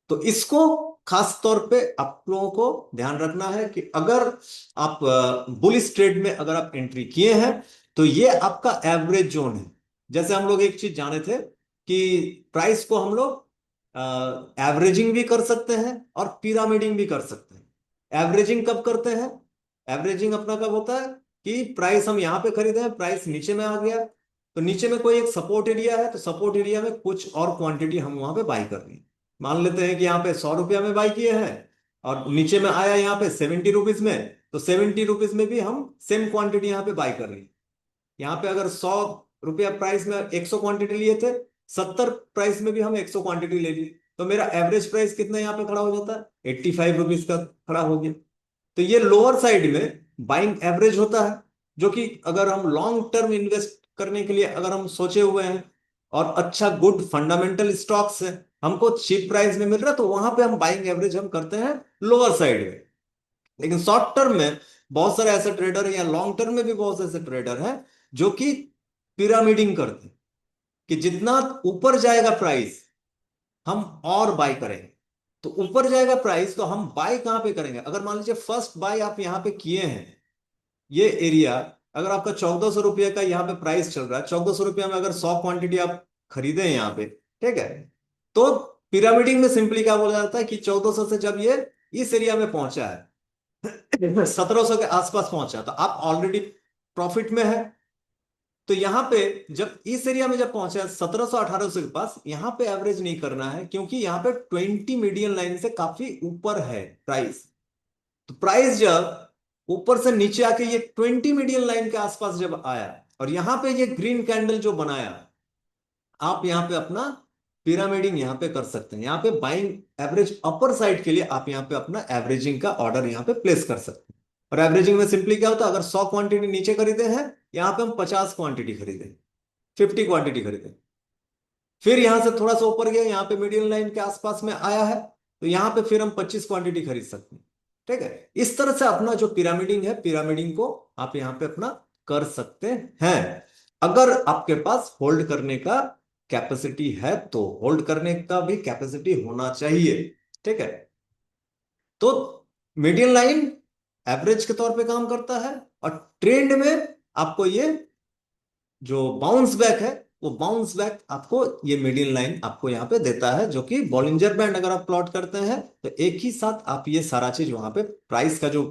तो इसको खास तौर पे आप लोगों को ध्यान रखना है कि अगर आप बुलिश ट्रेड में अगर आप एंट्री किए हैं तो ये आपका एवरेज जोन है। जैसे हम लोग एक चीज जाने थे कि प्राइस को हम लोग एवरेजिंग भी कर सकते हैं और पिरामिडिंग भी कर सकते हैं। एवरेजिंग कब करते हैं एवरेजिंग अपना कब होता है कि प्राइस हम यहां पे खरीदे हैं प्राइस नीचे में आ गया तो नीचे में कोई एक सपोर्ट एरिया है तो सपोर्ट एरिया में कुछ और क्वांटिटी हम वहां पे बाई कर रही है। मान लेते हैं कि यहाँ पे 100 रुपया में बाई किए हैं और नीचे में आया यहाँ पे 70 रुपीज में तो 70 रुपीज में भी हम सेम क्वांटिटी यहाँ पे बाई कर रही है। यहाँ पे अगर 100 रुपया प्राइस में 100 क्वांटिटी लिए थे 70 प्राइस में भी हम 100 क्वांटिटी ले ली तो मेरा एवरेज प्राइस कितना यहाँ पे खड़ा हो जाता है 85 रुपीज का खड़ा हो गया। तो ये लोअर साइड में बाइंग एवरेज होता है जो कि अगर हम लॉन्ग टर्म इन्वेस्ट करने के लिए अगर हम सोचे हुए हैं और अच्छा गुड फंडामेंटल स्टॉक्स है हमको चीप प्राइस में मिल रहा है तो वहां पे हम बाइंग एवरेज हम करते हैं लोअर साइड में। लेकिन शॉर्ट टर्म में बहुत सारे ऐसे ट्रेडर हैं या लॉन्ग टर्म में भी बहुत से ऐसे ट्रेडर हैं जो कि पिरामिडिंग करते हैं कि जितना ऊपर जाएगा प्राइस हम और बाय करेंगे। तो ऊपर जाएगा प्राइस तो हम बाय कहां पे करेंगे अगर मान लीजिए फर्स्ट बाय आप यहां पे किए हैं ये एरिया अगर आपका 1400 रुपये का यहाँ पे प्राइस चल रहा है 1400 रुपया में अगर 100 क्वांटिटी आप खरीदे हैं यहाँ पे ठीक है तो पिरामिडिंग में सिंपली क्या बोला जाता है कि 1400 से जब ये इस एरिया में पहुंचा है 1700 के आसपास पहुंचा तो आप ऑलरेडी प्रॉफिट में है। तो यहां पे जब इस एरिया में जब पहुंचा 1700 1800 के पास यहां पे एवरेज नहीं करना है क्योंकि यहां पे 20 मीडियन लाइन से काफी ऊपर है प्राइस। तो प्राइस जब ऊपर से नीचे आके ये 20 मीडियन लाइन के आसपास जब आया और यहां पे ये ग्रीन कैंडल जो बनाया आप यहां पे अपना पिरामिडिंग यहां पे कर सकते हैं। यहां पे बाइंग एवरेज अपर साइड के लिए आप यहां पे अपना एवरेजिंग का ऑर्डर यहां पे प्लेस कर सकते हैं। और एवरेजिंग में सिंपली क्या होता है अगर 100 क्वांटिटी नीचे खरीदे हैं यहां पे हम 50 क्वांटिटी खरीदे 50 क्वांटिटी खरीदे फिर यहां से थोड़ा सा ऊपर गया यहाँ पे मीडियम लाइन के आसपास में आया है तो यहां पे फिर हम 25 क्वांटिटी खरीद सकते हैं। ठीक है। इस तरह से अपना जो पिरामिडिंग है पिरामिडिंग को आप यहां पे अपना कर सकते हैं अगर आपके पास होल्ड करने का कैपेसिटी है तो होल्ड करने का भी कैपेसिटी होना चाहिए। ठीक है। तो मीडियम लाइन एवरेज के तौर पे काम करता है और ट्रेंड में आपको ये जो बाउंस बैक है वो बाउंस बैक आपको ये मिडिल लाइन आपको यहाँ पे देता है जो कि बॉलिंजर बैंड अगर आप प्लॉट करते हैं तो एक ही साथ आप ये सारा चीज वहां पे प्राइस का जो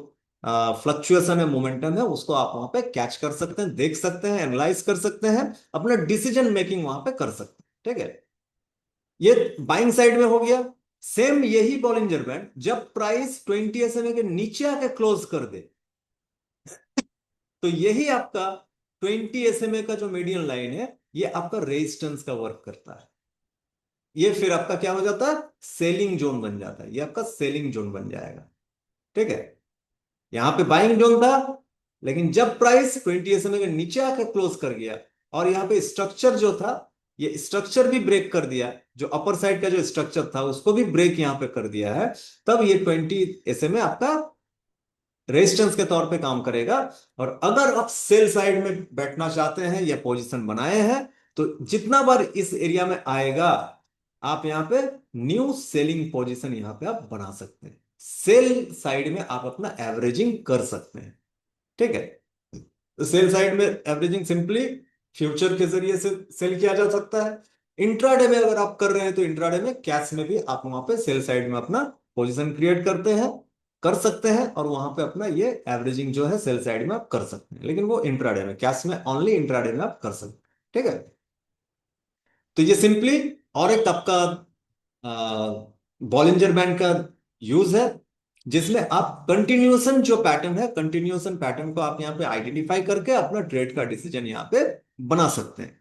फ्लक्चुएशन है मोमेंटम है उसको आप वहां पे कैच कर सकते हैं देख सकते हैं एनालाइज कर सकते हैं अपना डिसीजन मेकिंग वहां पे कर सकते हैं। ठीक है। ये बाइंग साइड में हो गया। सेम यही बॉलिंजर बैंड जब प्राइस 20 SMA के नीचे आके क्लोज कर दे, तो यही आपका 20 SMA का जो मीडियन लाइन है, ये आपका रेजिस्टेंस का वर्क करता है। ये फिर आपका क्या हो जाता है, सेलिंग जोन बन जाता है, ये आपका सेलिंग जोन बन जाएगा। ठीक है, यहां पे बाइंग जोन था, लेकिन जब प्राइस 20 SMA के नीचे आकर क्लोज कर गया, और यहां पे स्ट्रक्चर जो था, ये स्ट्रक्चर भी ब्रेक कर दिया, जो अपर साइड का जो स्ट्रक्चर था उसको भी ब्रेक यहां पे कर दिया है, तब ये 20 SMA आपका रेजिस्टेंस के तौर पे काम करेगा। और अगर आप सेल साइड में बैठना चाहते हैं या पोजीशन बनाए हैं, तो जितना बार इस एरिया में आएगा, आप यहां पे न्यू सेलिंग पोजीशन यहां पे आप बना सकते हैं, सेल साइड में आप अपना एवरेजिंग कर सकते हैं। ठीक है, तो सेल साइड में एवरेजिंग सिंपली फ्यूचर के जरिए से सेल किया जा सकता है। इंट्राडे में अगर आप कर रहे हैं, तो इंट्राडे में कैश में भी आप वहां पे सेल साइड में अपना पोजीशन क्रिएट करते हैं, कर सकते हैं, और वहां पे अपना ये एवरेजिंग जो है सेल साइड में आप कर सकते हैं, लेकिन वो इंट्राडे में, कैश में ओनली इंट्राडे में आप कर सकते हैं। ठीक है, तो ये सिंपली और एक आपका बॉलिंजर बैंड का यूज है, जिसमें आप कंटिन्यूएशन जो पैटर्न है, कंटिन्यूएशन पैटर्न को आप यहाँ पे आइडेंटिफाई करके अपना ट्रेड का डिसीजन यहाँ पे बना सकते हैं।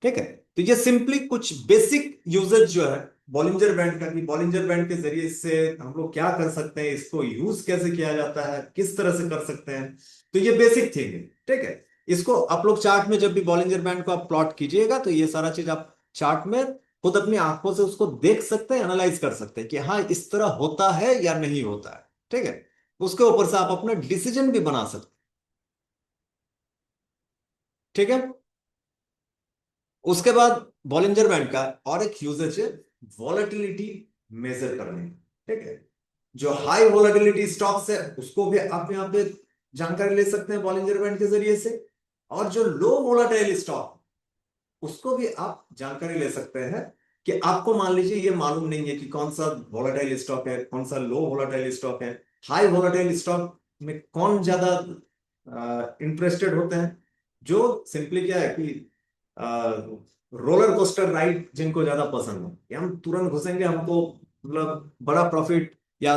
ठीक है, तो ये सिंपली कुछ बेसिक यूजेज जो है बॉलिंजर बैंड का, कि बॉलिंजर बैंड के जरिए से हम लोग क्या कर सकते हैं, इसको यूज कैसे किया जाता है, किस तरह से कर सकते हैं, तो ये बेसिक थिंग है। ठीक है, इसको आप लोग चार्ट में जब भी बॉलिंजर बैंड को आप प्लॉट कीजिएगा, तो ये सारा चीज आप चार्ट में खुद अपनी आंखों से उसको देख सकते हैं, एनालाइज कर सकते हैं कि हाँ इस तरह होता है या नहीं होता है। ठीक है, उसके ऊपर से आप अपना डिसीजन भी बना सकते हैं। ठीक है, उसके बाद बॉलिंजर बैंड का और एक यूजेज है वॉलेटिलिटी मेजर करने का। ठीक है, जो हाई वॉलेटिलिटी स्टॉक्स है उसको भी आप यहाँ पे जानकारी ले सकते हैं बॉलिंजर बैंड के जरिए से, और जो लो वोलाटाइल स्टॉक उसको भी आप जानकारी ले सकते हैं, कि आपको मान लीजिए ये मालूम नहीं है कि कौन सा वोलाटाइल स्टॉक है, कौन सा लो वोलाटाइल स्टॉक है, हाई वोलाटाइल स्टॉक में कौन ज्यादा इंटरेस्टेड होते हैं। जो सिंपली क्या है कि रोलर कोस्टर राइड जिनको ज्यादा पसंद हो, कि हम तुरंत घुसेंगे, हमको मतलब बड़ा प्रॉफिट या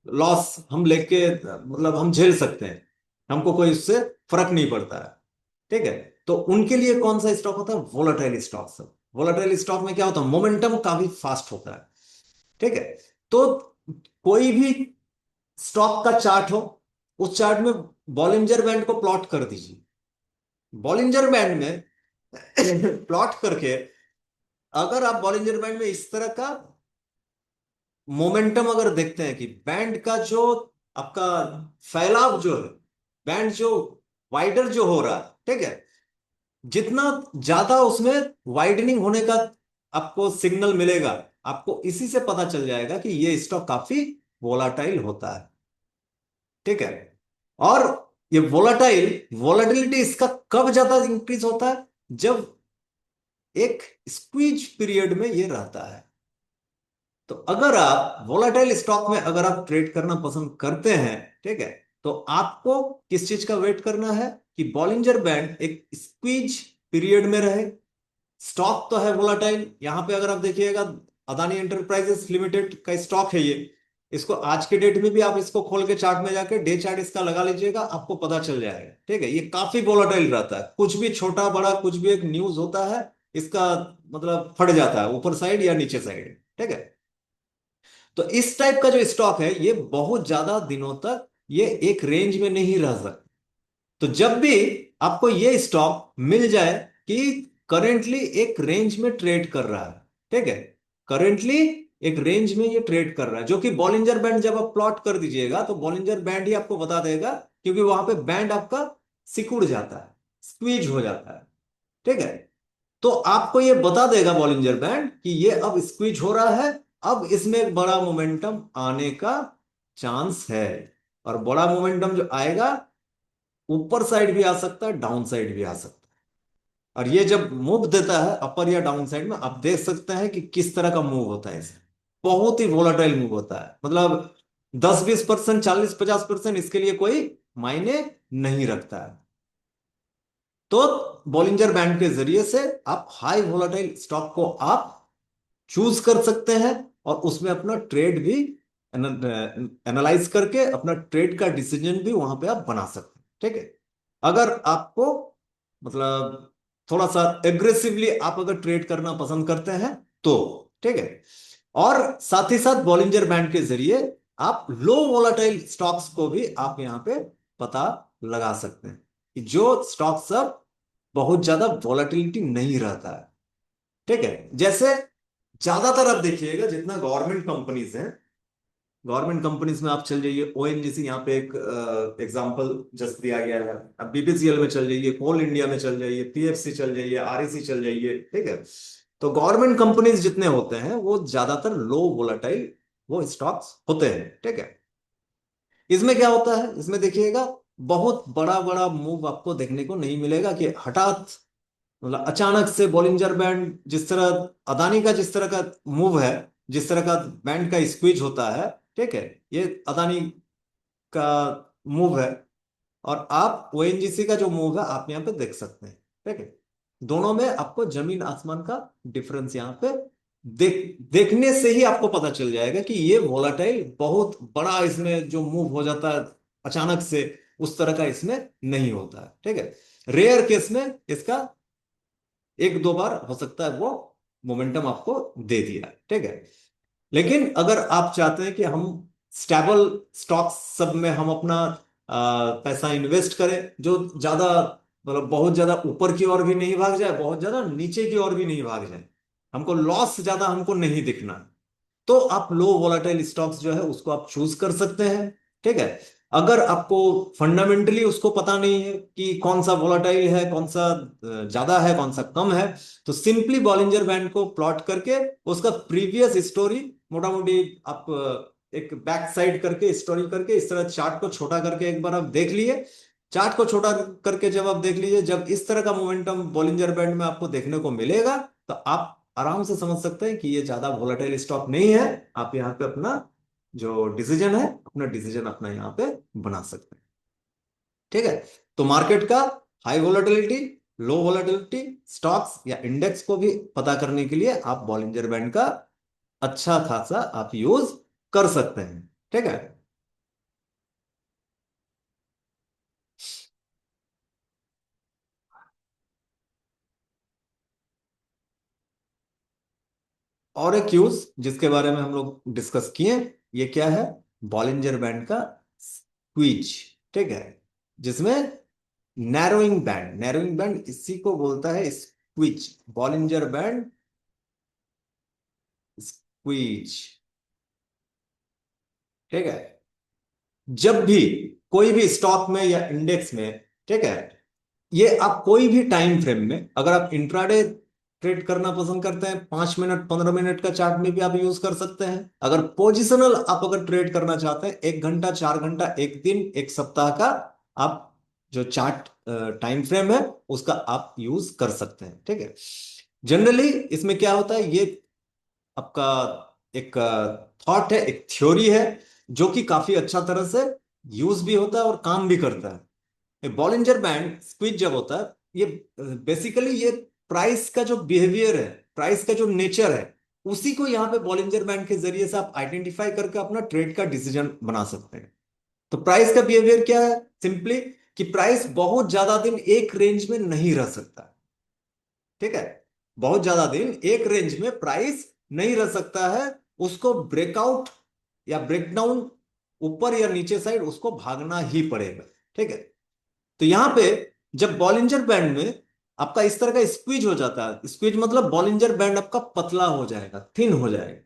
लॉस हम लेके मतलब हम झेल सकते हैं, हमको कोई उससे फर्क नहीं पड़ता है। ठीक है, तो उनके लिए कौन सा स्टॉक होता है, वोलाटाइल स्टॉक। वोलाटाइल स्टॉक में क्या होता है, मोमेंटम काफी फास्ट होता है। ठीक है, तो कोई भी स्टॉक का चार्ट हो, उस चार्ट में बॉलिंजर बैंड को प्लॉट कर दीजिए। बॉलिंजर बैंड में प्लॉट करके अगर आप बॉलिंजर बैंड में इस तरह का मोमेंटम अगर देखते हैं कि बैंड का जो आपका फैलाव जो है, बैंड जो वाइडर जो हो रहा है, ठीक है, जितना ज्यादा उसमें वाइडनिंग होने का आपको सिग्नल मिलेगा, आपको इसी से पता चल जाएगा कि ये स्टॉक काफी वोलाटाइल होता है। ठीक है, और ये वोलाटिलिटी इसका कब ज्यादा इंक्रीज होता है, जब एक स्क्वीज पीरियड में ये रहता है। तो अगर आप वोलाटाइल स्टॉक में अगर आप ट्रेड करना पसंद करते हैं, ठीक है, तो आपको किस चीज का वेट करना है, कि बॉलिंजर बैंड एक स्क्वीज पीरियड में रहे। स्टॉक तो है वोलाटाइल, यहां पे अगर आप देखिएगा अदानी एंटरप्राइजेस लिमिटेड का स्टॉक है ये, इसको आज के डेट में भी आप इसको खोल के चार्ट में जाके डे चार्ट इसका लगा लीजिएगा, आपको पता चल जाएगा। ठीक है, ये काफी वोलाटाइल रहता है, कुछ भी छोटा बड़ा कुछ भी एक न्यूज होता है, इसका मतलब फट जाता है ऊपर साइड या नीचे साइड। ठीक है, तो इस टाइप का जो स्टॉक है, ये बहुत ज्यादा दिनों तक ये एक रेंज में नहीं रह सकता। तो जब भी आपको ये स्टॉक मिल जाए कि करेंटली एक रेंज में ट्रेड कर रहा है, ठीक है, करेंटली एक रेंज में ये ट्रेड कर रहा है, जो कि बॉलिंजर बैंड जब आप प्लॉट कर दीजिएगा, तो बॉलिंजर बैंड ही आपको बता देगा, क्योंकि वहां पे बैंड आपका सिकुड़ जाता है, स्क्वीज हो जाता है। ठीक है, तो आपको ये बता देगा बॉलिंजर बैंड कि ये अब स्क्वीज हो रहा है, अब इसमें एक बड़ा मोमेंटम आने का चांस है। और बड़ा मोमेंटम जो आएगा, ऊपर साइड भी आ सकता है, डाउन साइड भी आ सकता है। और ये जब मूव देता है अपर या डाउन साइड में, आप देख सकते हैं कि किस तरह का मूव होता है इसे, बहुत ही वोलाटाइल मूव होता है, मतलब 10-20%, 40-50% इसके लिए कोई मायने नहीं रखता है। तो बॉलिंजर बैंड के जरिए से आप हाई वोलाटाइल स्टॉक को आप चूज कर सकते हैं और उसमें अपना ट्रेड भी एनालाइज करके अपना ट्रेड का डिसीजन भी वहां पे आप बना सकते हैं। ठीक है, अगर आपको मतलब थोड़ा सा एग्रेसिवली आप अगर ट्रेड करना पसंद करते हैं तो, ठीक है। और साथ ही साथ बॉलिंजर बैंड के जरिए आप लो वोलाटाइल स्टॉक्स को भी आप यहां पे पता लगा सकते हैं कि जो स्टॉक सब बहुत ज्यादा वॉलेटिलिटी नहीं रहता है। ठीक है, जैसे ज्यादातर आप देखिएगा जितना गवर्नमेंट कंपनीज हैं, गवर्नमेंट कंपनीज में आप चल जाइए, ओएनजीसी यहाँ पे एक एग्जांपल जस्ट दिया गया है। अब बीपीसीएल में चल जाइए, कोल इंडिया में चल जाइए, पीएफसी चल जाइए, आरईसी चल जाइए। ठीक है, तो गवर्नमेंट कंपनीज जितने होते हैं वो ज्यादातर लो वोलेटाइल वो स्टॉक्स होते हैं। ठीक है, इसमें क्या होता है, इसमें देखिएगा बहुत बड़ा बड़ा मूव आपको देखने को नहीं मिलेगा कि हठात मतलब अचानक से बॉलिंजर बैंड जिस तरह अदानी का जिस तरह का मूव है, जिस तरह का बैंड का स्क्वीज होता है, ठीक है, ये अदानी का मूव है। और आप ओएनजीसी का जो मूव है आप यहाँ पे देख सकते हैं। ठीक है, दोनों में आपको जमीन आसमान का डिफरेंस यहाँ पे देखने से ही आपको पता चल जाएगा कि ये वोलाटाइल बहुत बड़ा इसमें जो मूव हो जाता है अचानक से, उस तरह का इसमें नहीं होता है। ठीक है, रेयर केस में इसका एक दो बार हो सकता है वो मोमेंटम आपको दे दिया। ठीक है, लेकिन अगर आप चाहते हैं कि हम स्टेबल स्टॉक्स सब में हम अपना पैसा इन्वेस्ट करें जो ज्यादा मतलब बहुत ज्यादा ऊपर की ओर भी नहीं भाग जाए, बहुत ज्यादा नीचे की ओर भी नहीं भाग जाए, हमको लॉस ज्यादा हमको नहीं दिखना, तो आप लो वोलाटाइल स्टॉक्स जो है उसको आप चूज कर सकते हैं। ठीक है, अगर आपको फंडामेंटली उसको पता नहीं है कि कौन सा वोलाटाइल है, कौन सा ज्यादा है, कौन सा कम है, तो सिंपली बॉलिंजर बैंड को प्लॉट करके उसका प्रीवियस स्टोरी मोटा मोटी आप एक बैक साइड करके स्टोरी करके इस तरह चार्ट को छोटा करके एक बार आप देख लिए। चार्ट को छोटा करके जब आप देख लीजिए, जब इस तरह का मोमेंटम बॉलिंजर बैंड में आपको देखने को मिलेगा तो आप आराम से समझ सकते हैं कि ये ज्यादा वोलेटाइल स्टॉक नहीं है। आप यहाँ पे अपना जो डिसीजन है, अपना डिसीजन अपना यहाँ पे बना सकते हैं। ठीक है, तो मार्केट का हाई वोलेटिलिटी, लो वोलेटिलिटी स्टॉक्स या इंडेक्स को भी पता करने के लिए आप बॉलिंजर बैंड का अच्छा खासा आप यूज कर सकते हैं। ठीक है, और एक यूज जिसके बारे में हम लोग डिस्कस किए, ये क्या है, बॉलिंजर बैंड का स्क्वीज। ठीक है, जिसमें नैरोइंग बैंड इसी को बोलता है स्क्वीज, बॉलिंजर बैंड स्क्वीज। ठीक है, जब भी कोई भी स्टॉक में या इंडेक्स में, ठीक है, ये आप कोई भी टाइम फ्रेम में अगर आप इंट्राडे ट्रेड करना पसंद करते हैं, 5 मिनट 15 मिनट का चार्ट में भी आप यूज कर सकते हैं। अगर पोजिशनल आप अगर ट्रेड करना चाहते हैं, 1 घंटा 4 घंटा, एक दिन एक सप्ताह का आप जो चार्ट टाइम फ्रेम है उसका आप यूज कर सकते हैं। ठीक है, जनरली इसमें क्या होता है, ये आपका एक थॉट है, एक थ्योरी है जो कि काफी अच्छा तरह से यूज भी होता है और काम भी करता है। बॉलिंजर बैंड स्क्वीज जब होता है, ये बेसिकली ये प्राइस का जो बिहेवियर है, प्राइस का जो नेचर है, उसी को यहाँ पे बॉलिंजर बैंड के जरिए से आप आइडेंटिफाई करके अपना ट्रेड का डिसीजन बना सकते हैं। तो प्राइस का बिहेवियर क्या है, सिंपली कि प्राइस बहुत ज्यादा दिन एक रेंज में नहीं रह सकता। ठीक है, बहुत ज्यादा दिन एक रेंज में प्राइस नहीं रह सकता है, उसको ब्रेकआउट या ब्रेकडाउन ऊपर या नीचे साइड उसको भागना ही पड़ेगा। ठीक है, तो यहां पे जब बॉलिंजर बैंड में आपका इस तरह का स्क्वीज हो जाता है, स्क्वीज मतलब बॉलिंजर बैंड आपका पतला हो जाएगा, थिन हो जाएगा।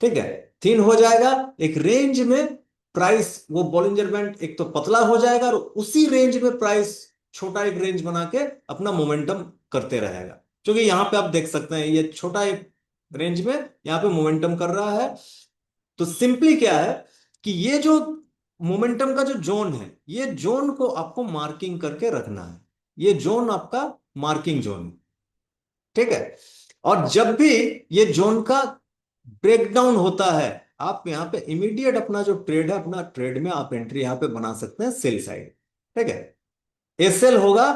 ठीक है, थिन हो जाएगा एक रेंज में, प्राइस वो बॉलिंजर बैंड एक तो पतला हो जाएगा और उसी रेंज में प्राइस छोटा एक रेंज बना के अपना मोमेंटम करते रहेगा। क्योंकि यहां पे आप देख सकते हैं ये छोटा एक रेंज में यहां पे मोमेंटम कर रहा है। तो सिंपली क्या है कि ये जो मोमेंटम का जो जोन है, ये जोन को आपको मार्किंग करके रखना है। ये जोन आपका मार्किंग जोन है। ठीक है, और जब भी ये जोन का ब्रेकडाउन होता है, आप यहां पे इमीडिएट अपना जो ट्रेड है, अपना ट्रेड में आप एंट्री यहां पे बना सकते हैं सेल साइड। ठीक है, एसएल होगा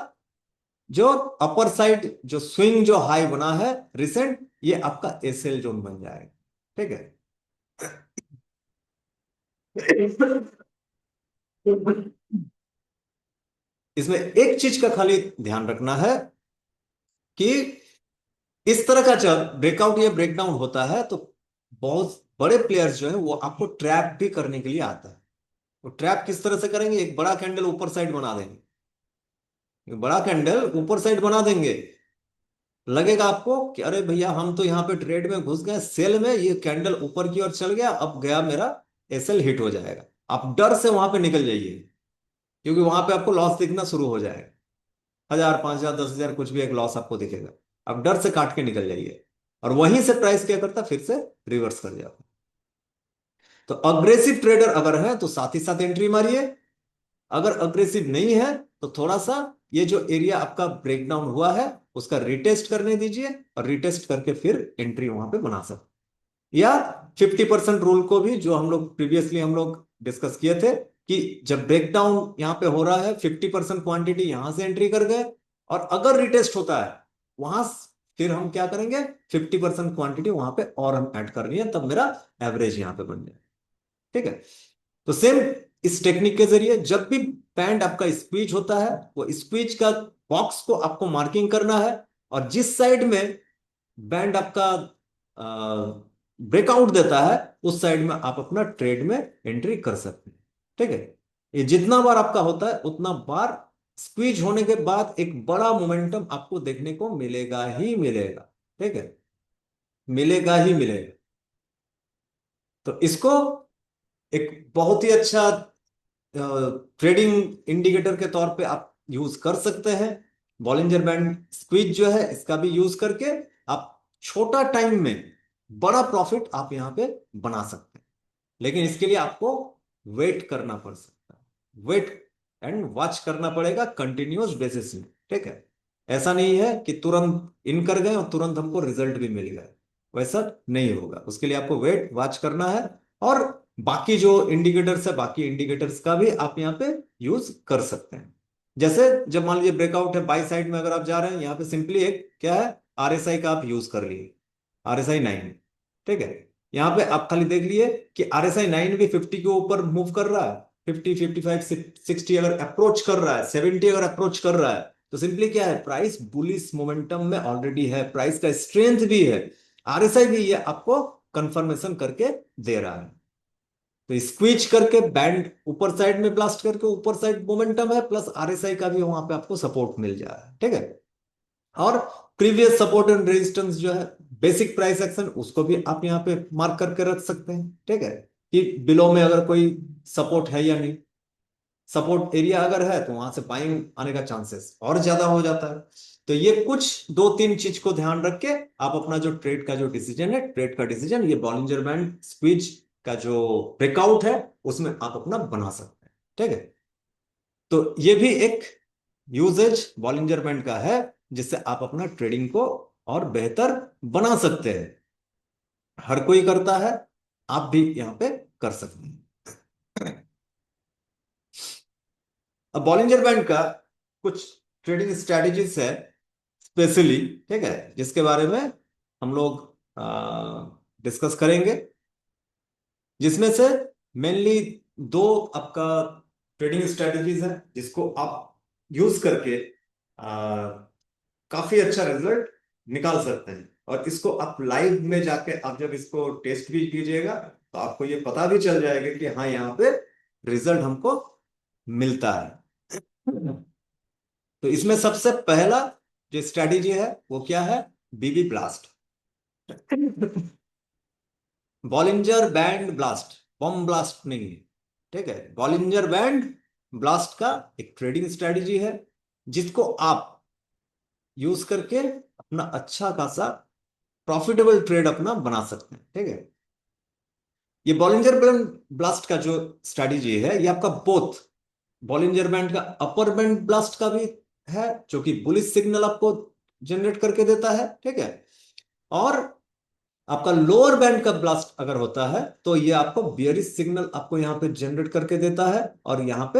जो अपर साइड जो स्विंग जो हाई बना है रिसेंट, ये आपका एसएल जोन बन जाएगा। ठीक है। इसमें एक चीज का खाली ध्यान रखना है कि इस तरह का जब ब्रेकआउट या ब्रेकडाउन होता है तो बहुत बड़े प्लेयर्स जो है वो आपको ट्रैप भी करने के लिए आता है। वो ट्रैप किस तरह से करेंगे, एक बड़ा कैंडल ऊपर साइड बना देंगे, एक बड़ा कैंडल ऊपर साइड बना देंगे। लगेगा आपको कि अरे भैया हम तो यहाँ पे ट्रेड में घुस गए, सेल में, ये कैंडल ऊपर की ओर चल गया, अब गया मेरा एसएल हिट हो जाएगा। आप डर से वहां पे निकल जाइए, क्योंकि वहां पे आपको लॉस दिखना शुरू हो जाएगा। 1000, 5000, 10,000 कुछ भी एक लॉस आपको दिखेगा। आप डर से काट के निकल जाइए, और वहीं से प्राइस क्या करता, फिर से रिवर्स कर जाता। तो अग्रेसिव ट्रेडर अगर है तो साथ ही साथ एंट्री मारिए। अगर अग्रेसिव नहीं है तो थोड़ा सा ये जो एरिया आपका ब्रेकडाउन हुआ है उसका रिटेस्ट करने दीजिए, और रिटेस्ट करके फिर एंट्री वहां पे बना सकते। या 50% रूल को भी, जो हम लोग प्रीवियसली हम लोग डिस्कस किए थे, कि जब ब्रेकडाउन यहां पे हो रहा है 50% क्वांटिटी यहां से एंट्री कर गए, और अगर रिटेस्ट होता है वहां फिर हम क्या करेंगे, 50% क्वांटिटी वहां पे और हम ऐड कर रही है, तब मेरा एवरेज यहां पे बन जाए। ठीक है। तो सेम इस टेक्निक के जरिए जब भी बैंड आपका स्क्वीज होता है, वो स्क्वीज का बॉक्स को आपको मार्किंग करना है, और जिस साइड में बैंड आपका ब्रेकआउट देता है उस साइड में आप अपना ट्रेड में एंट्री कर सकते हैं। ठीक है। ये जितना बार आपका होता है उतना बार स्क्वीज होने के बाद एक बड़ा मोमेंटम आपको देखने को मिलेगा ही मिलेगा। ठीक है, मिलेगा ही मिलेगा। तो इसको एक बहुत ही अच्छा ट्रेडिंग इंडिकेटर के तौर पे आप यूज कर सकते हैं। बॉलिंजर बैंड स्क्वीज जो है इसका भी यूज करके आप छोटा टाइम में बड़ा प्रॉफिट आप यहां पे बना सकते हैं। लेकिन इसके लिए आपको वेट करना पड़ सकता है, वेट एंड वॉच करना पड़ेगा कंटिन्यूअस बेसिस में। ठीक है। ऐसा नहीं है कि तुरंत इन कर गए और तुरंत हमको रिजल्ट भी मिल गया, वैसा नहीं होगा। उसके लिए आपको वेट वॉच करना है, और बाकी जो इंडिकेटर्स है बाकी इंडिकेटर्स का भी आप यहाँ पे यूज कर सकते हैं। जैसे जब मान लीजिए ब्रेकआउट है बाई साइड में, अगर आप जा रहे हैं यहाँ पे सिंपली एक क्या है, आरएसआई का आप यूज कर लिए, आरएसआई 9। ठीक है। यहाँ पे आप खाली देख लिए कि आरएसआई 9 भी 50 के ऊपर मूव कर रहा है, 50, 55, 60 अगर अप्रोच कर रहा है, 70 अगर अप्रोच कर रहा है, तो सिंपली क्या है, प्राइस बुलिश मोमेंटम में ऑलरेडी है, प्राइस का स्ट्रेंथ भी है, आरएसआई भी ये आपको कंफर्मेशन करके दे रहा है। तो स्क्वीज करके बैंड ऊपर साइड में ब्लास्ट करके ऊपर साइड मोमेंटम है, प्लस आरएसआई का भी वहां पे आपको सपोर्ट मिल जा रहा है। ठीक है। और प्रीवियस सपोर्ट एंड रेजिस्टेंस जो है, बेसिक प्राइस एक्शन, उसको भी आप यहाँ पे मार्क करके रख सकते हैं। ठीक है, कि बिलो में अगर कोई सपोर्ट है या नहीं। सपोर्ट एरिया अगर है तो वहां से बाइंग आने का चांसेस और ज्यादा हो जाता है। तो ये कुछ दो तीन चीज को ध्यान रख के आप अपना जो ट्रेड का जो डिसीजन है, ट्रेड का डिसीजन, ये बॉलिंजर बैंड स्क्वीज का जो ब्रेकआउट है उसमें आप अपना बना सकते हैं। ठीक है। तो ये भी एक यूजेज बॉलिंजर बैंड का है, जिससे आप अपना ट्रेडिंग को और बेहतर बना सकते हैं। हर कोई करता है, आप भी यहां पे कर सकते हैं। अब बॉलिंजर बैंड का कुछ ट्रेडिंग स्ट्रेटेजीज है स्पेशली, ठीक है, जिसके बारे में हम लोग डिस्कस करेंगे, जिसमें से मेनली दो आपका ट्रेडिंग स्ट्रेटेजीज है जिसको आप यूज करके काफी अच्छा रिजल्ट निकाल सकते हैं। और इसको आप लाइव में जाके आप जब इसको टेस्ट भी कीजिएगा तो आपको ये पता भी चल जाएगा कि हाँ यहाँ पे रिजल्ट हमको मिलता है। तो इसमें सबसे पहला जो स्ट्रेटेजी है वो क्या है, BB blast. Bollinger band blast, bomb blast नहीं है। ठीक है, बॉलिंजर बैंड ब्लास्ट का एक ट्रेडिंग स्ट्रेटेजी है, जिसको आप यूज करके अपना अच्छा खासा प्रॉफिटेबल ट्रेड अपना बना सकते हैं। ठीक है। ये बॉलिंजर बैंड ब्लास्ट का जो स्ट्रेटेजी है ये आपका बोथ बॉलिंजर बैंड का अपर बैंड ब्लास्ट का भी है, जो कि बुलिश सिग्नल आपको जनरेट करके देता है। ठीक है। और आपका लोअर बैंड का ब्लास्ट अगर होता है तो ये आपको बियरिश सिग्नल आपको यहां पे जनरेट करके देता है, और यहां पे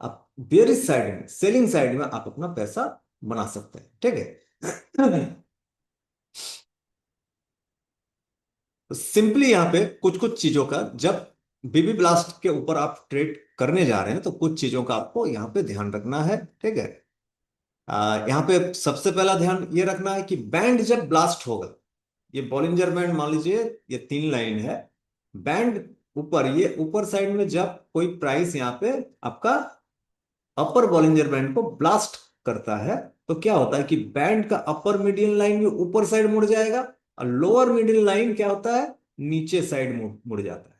आप बियरिश साइड में, सेलिंग साइड में आप अपना पैसा बना सकते हैं। ठीक है। सिंपली यहाँ पे कुछ कुछ चीजों का, जब बीबी ब्लास्ट के ऊपर आप ट्रेड करने जा रहे हैं तो कुछ चीजों का आपको यहाँ पे ध्यान रखना है, ठीक है। यहाँ पे सबसे पहला ध्यान ये रखना है कि बैंड जब ब्लास्ट होगा, ये बॉलिंजर बैंड मान लीजिए, ये 3 लाइन है। बैंड ऊपर, ये ऊपर साइड में जब कोई प्राइस यहाँ पे आपका अपर बॉलिंजर बैंड को ब्लास्ट करता है, तो क्या होता है कि बैंड का अपर मिडिल लाइन भी ऊपर साइड मुड़ जाएगा, और लोअर मिडिल लाइन क्या होता है, नीचे साइड मुड़ जाता है,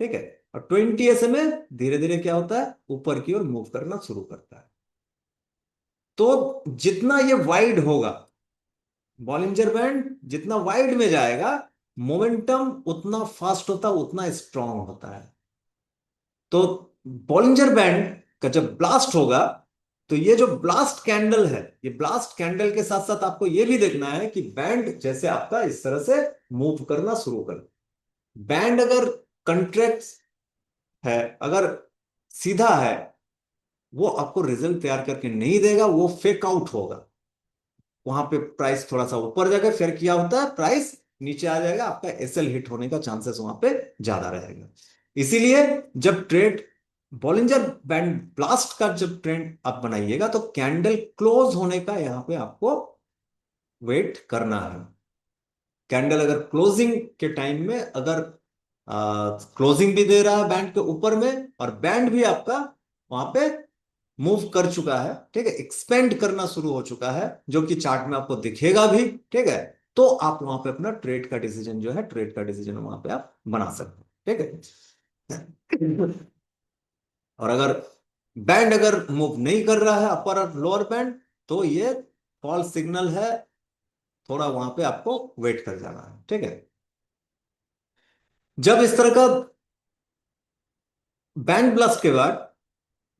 ठीक है। और 20 में धीरे धीरे क्या होता है, ऊपर की ओर मूव करना शुरू करता है। तो जितना ये वाइड होगा, बॉलिंजर बैंड जितना वाइड में जाएगा, मोमेंटम उतना फास्ट होता है, उतना स्ट्रांग होता है। तो बॉलिंजर बैंड का जब ब्लास्ट होगा, तो ये जो ब्लास्ट कैंडल है, ये ब्लास्ट कैंडल के साथ साथ आपको ये भी देखना है कि बैंड जैसे आपका इस तरह से मूव करना शुरू कर, बैंड अगर कंट्रैक्ट है, अगर सीधा है, वो आपको रिजल्ट तैयार करके नहीं देगा, वो फेक आउट होगा। वहां पे प्राइस थोड़ा सा ऊपर जाएगा, फिर क्या होता है, प्राइस नीचे आ जाएगा, आपका एसएल हिट होने का चांसेस वहां पे ज्यादा रहेगा। इसीलिए जब ट्रेड बॉलिंजर बैंड ब्लास्ट का जब ट्रेंड आप बनाइएगा, तो कैंडल क्लोज होने का यहां पे आपको वेट करना है। कैंडल अगर क्लोजिंग के टाइम में अगर क्लोजिंग भी दे रहा है बैंड के ऊपर में, और बैंड भी आपका वहां पे मूव कर चुका है, ठीक है, एक्सपेंड करना शुरू हो चुका है, जो कि चार्ट में आपको दिखेगा भी, ठीक है, तो आप वहां पे अपना ट्रेड का डिसीजन जो है, ट्रेड का डिसीजन वहां पे आप बना सकते हैं, ठीक है। और अगर बैंड अगर मूव नहीं कर रहा है, अपर और लोअर बैंड, तो ये फॉल्स सिग्नल है, थोड़ा वहां पे आपको वेट कर जाना है, ठीक है। जब इस तरह का बैंड ब्लास्ट के बाद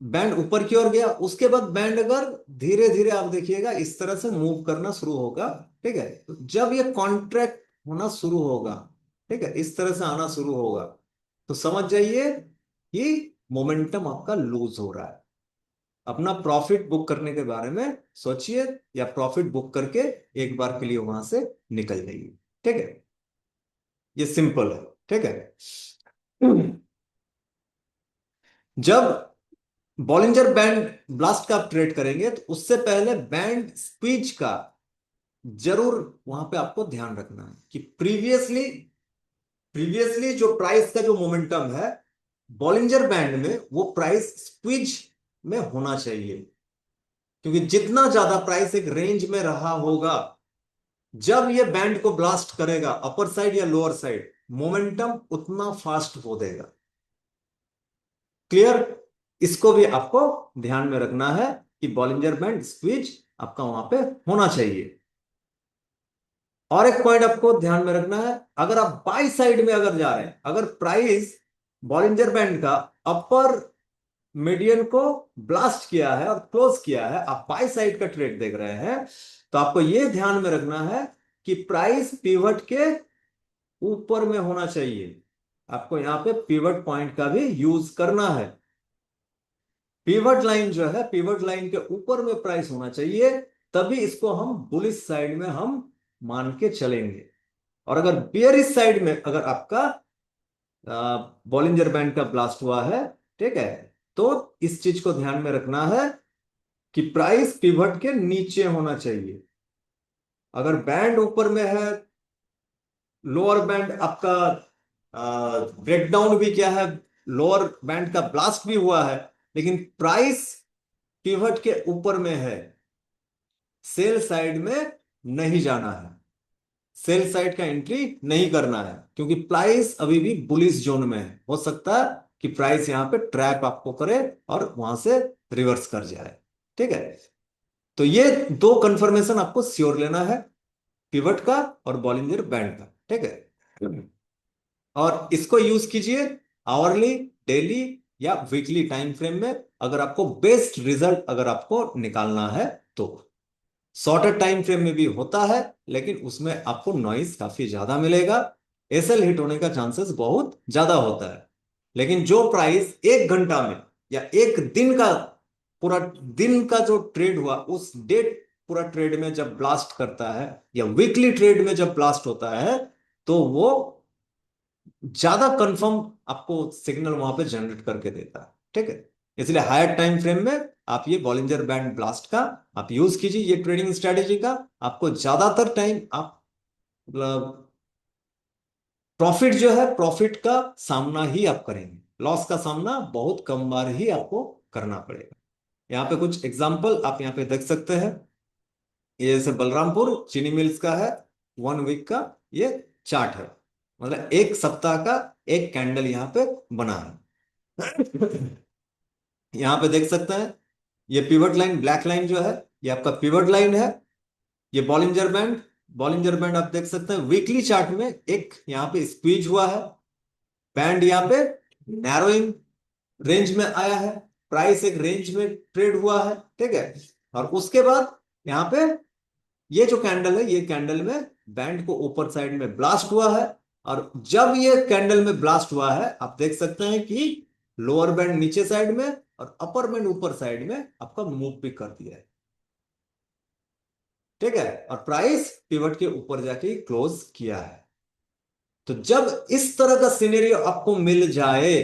बैंड ऊपर की ओर गया, उसके बाद बैंड अगर धीरे धीरे आप देखिएगा इस तरह से मूव करना शुरू होगा, ठीक है, तो जब ये कॉन्ट्रैक्ट होना शुरू होगा, ठीक है, इस तरह से आना शुरू होगा, तो समझ जाइए कि मोमेंटम आपका लूज हो रहा है। अपना प्रॉफिट बुक करने के बारे में सोचिए, या प्रॉफिट बुक करके एक बार के लिए वहां से निकल जाइए, ठीक है। ये सिंपल है, ठीक है। जब बॉलिंजर बैंड ब्लास्ट का आप ट्रेड करेंगे, तो उससे पहले बैंड स्क्वीज का जरूर वहां पे आपको ध्यान रखना है कि प्रीवियसली प्रीवियसली जो प्राइस का जो मोमेंटम है बॉलिंजर बैंड में, वो प्राइस स्क्वीज में होना चाहिए। क्योंकि जितना ज्यादा प्राइस एक रेंज में रहा होगा, जब ये बैंड को ब्लास्ट करेगा अपर साइड या लोअर साइड, मोमेंटम उतना फास्ट हो देगा। क्लियर? इसको भी आपको ध्यान में रखना है कि बॉलिंजर बैंड स्क्वीज आपका वहां पे होना चाहिए। और एक पॉइंट आपको ध्यान में रखना है, अगर आप बाई साइड में अगर जा रहे हैं, अगर प्राइस बॉलिंजर बैंड का अपर मीडियन को ब्लास्ट किया है और क्लोज किया है, आप बाई साइड का ट्रेड देख रहे हैं, तो आपको यह ध्यान में रखना है कि प्राइस पिवट के ऊपर में होना चाहिए। आपको यहां पे पिवट पॉइंट का भी यूज करना है। पिवट लाइन जो है, पिवट लाइन के ऊपर में प्राइस होना चाहिए, तभी इसको हम बुलिश साइड में हम मान के चलेंगे। और अगर बियरिश साइड में अगर आपका बॉलिंजर बैंड का ब्लास्ट हुआ है, ठीक है, तो इस चीज को ध्यान में रखना है कि प्राइस पिवट के नीचे होना चाहिए। अगर बैंड ऊपर में है, लोअर बैंड आपका ब्रेकडाउन भी क्या है, लोअर बैंड का ब्लास्ट भी हुआ है, लेकिन प्राइस पिवट के ऊपर में है, सेल साइड में नहीं जाना है, सेल साइड का एंट्री नहीं करना है, क्योंकि प्राइस अभी भी बुलिश जोन में है। हो सकता है कि प्राइस यहां पे ट्रैप आपको करे और वहां से रिवर्स कर जाए, ठीक है। तो ये दो कंफर्मेशन आपको श्योर लेना है, पिवट का और बॉलिंजर बैंड का, ठीक है। और इसको यूज कीजिए आवरली, डेली या वीकली टाइम फ्रेम में, अगर आपको बेस्ट रिजल्ट अगर आपको निकालना है तो। शॉर्टर टाइम फ्रेम में भी होता है, लेकिन उसमें आपको नॉइस काफी ज्यादा मिलेगा, एसएल हिट होने का चांसेस बहुत ज्यादा होता है। लेकिन जो प्राइस 1 घंटा में या एक दिन का, पूरा दिन का जो ट्रेड हुआ उस डेट पूरा ट्रेड में जब ब्लास्ट करता है, या वीकली ट्रेड में जब ब्लास्ट होता है, तो वो ज्यादा कंफर्म आपको सिग्नल वहां पे जनरेट करके देता है। ठीक है, इसलिए हायर टाइम फ्रेम में आप ये बॉलिंजर बैंड ब्लास्ट का आप यूज कीजिए, ये ट्रेडिंग स्ट्रेटेजी का। आपको ज्यादातर टाइम आप मतलब प्रॉफिट जो है, प्रॉफिट का सामना ही आप करेंगे, लॉस का सामना बहुत कम बार ही आपको करना पड़ेगा। यहाँ पे कुछ एग्जांपल आप यहाँ पे देख सकते हैं। ये जैसे बलरामपुर चीनी मिल्स का है, 1 वीक का ये चार्ट है, मतलब एक सप्ताह का एक कैंडल यहाँ पे बना है। यहाँ पे देख सकते हैं, ये पिवट लाइन ब्लैक लाइन जो है, ये आपका पिवट लाइन है। ये बॉलिंजर बैंड, बॉलिंजर बैंड आप देख सकते हैं वीकली चार्ट में एक यहाँ पे स्क्वीज हुआ है, बैंड यहाँ पे नैरोइंग रेंज में आया है, प्राइस एक रेंज में ट्रेड हुआ है। ठीक है, और उसके बाद यहाँ पे ये जो कैंडल है, ये कैंडल में बैंड को ऊपर साइड में ब्लास्ट हुआ है। और जब ये कैंडल में ब्लास्ट हुआ है, आप देख सकते हैं कि लोअर बैंड नीचे साइड में और अपर बैंड ऊपर साइड में आपका मूव भी कर दिया है। ठीक है, और प्राइस पिवट के ऊपर जाके क्लोज किया है। तो जब इस तरह का सिनेरियो आपको मिल जाए,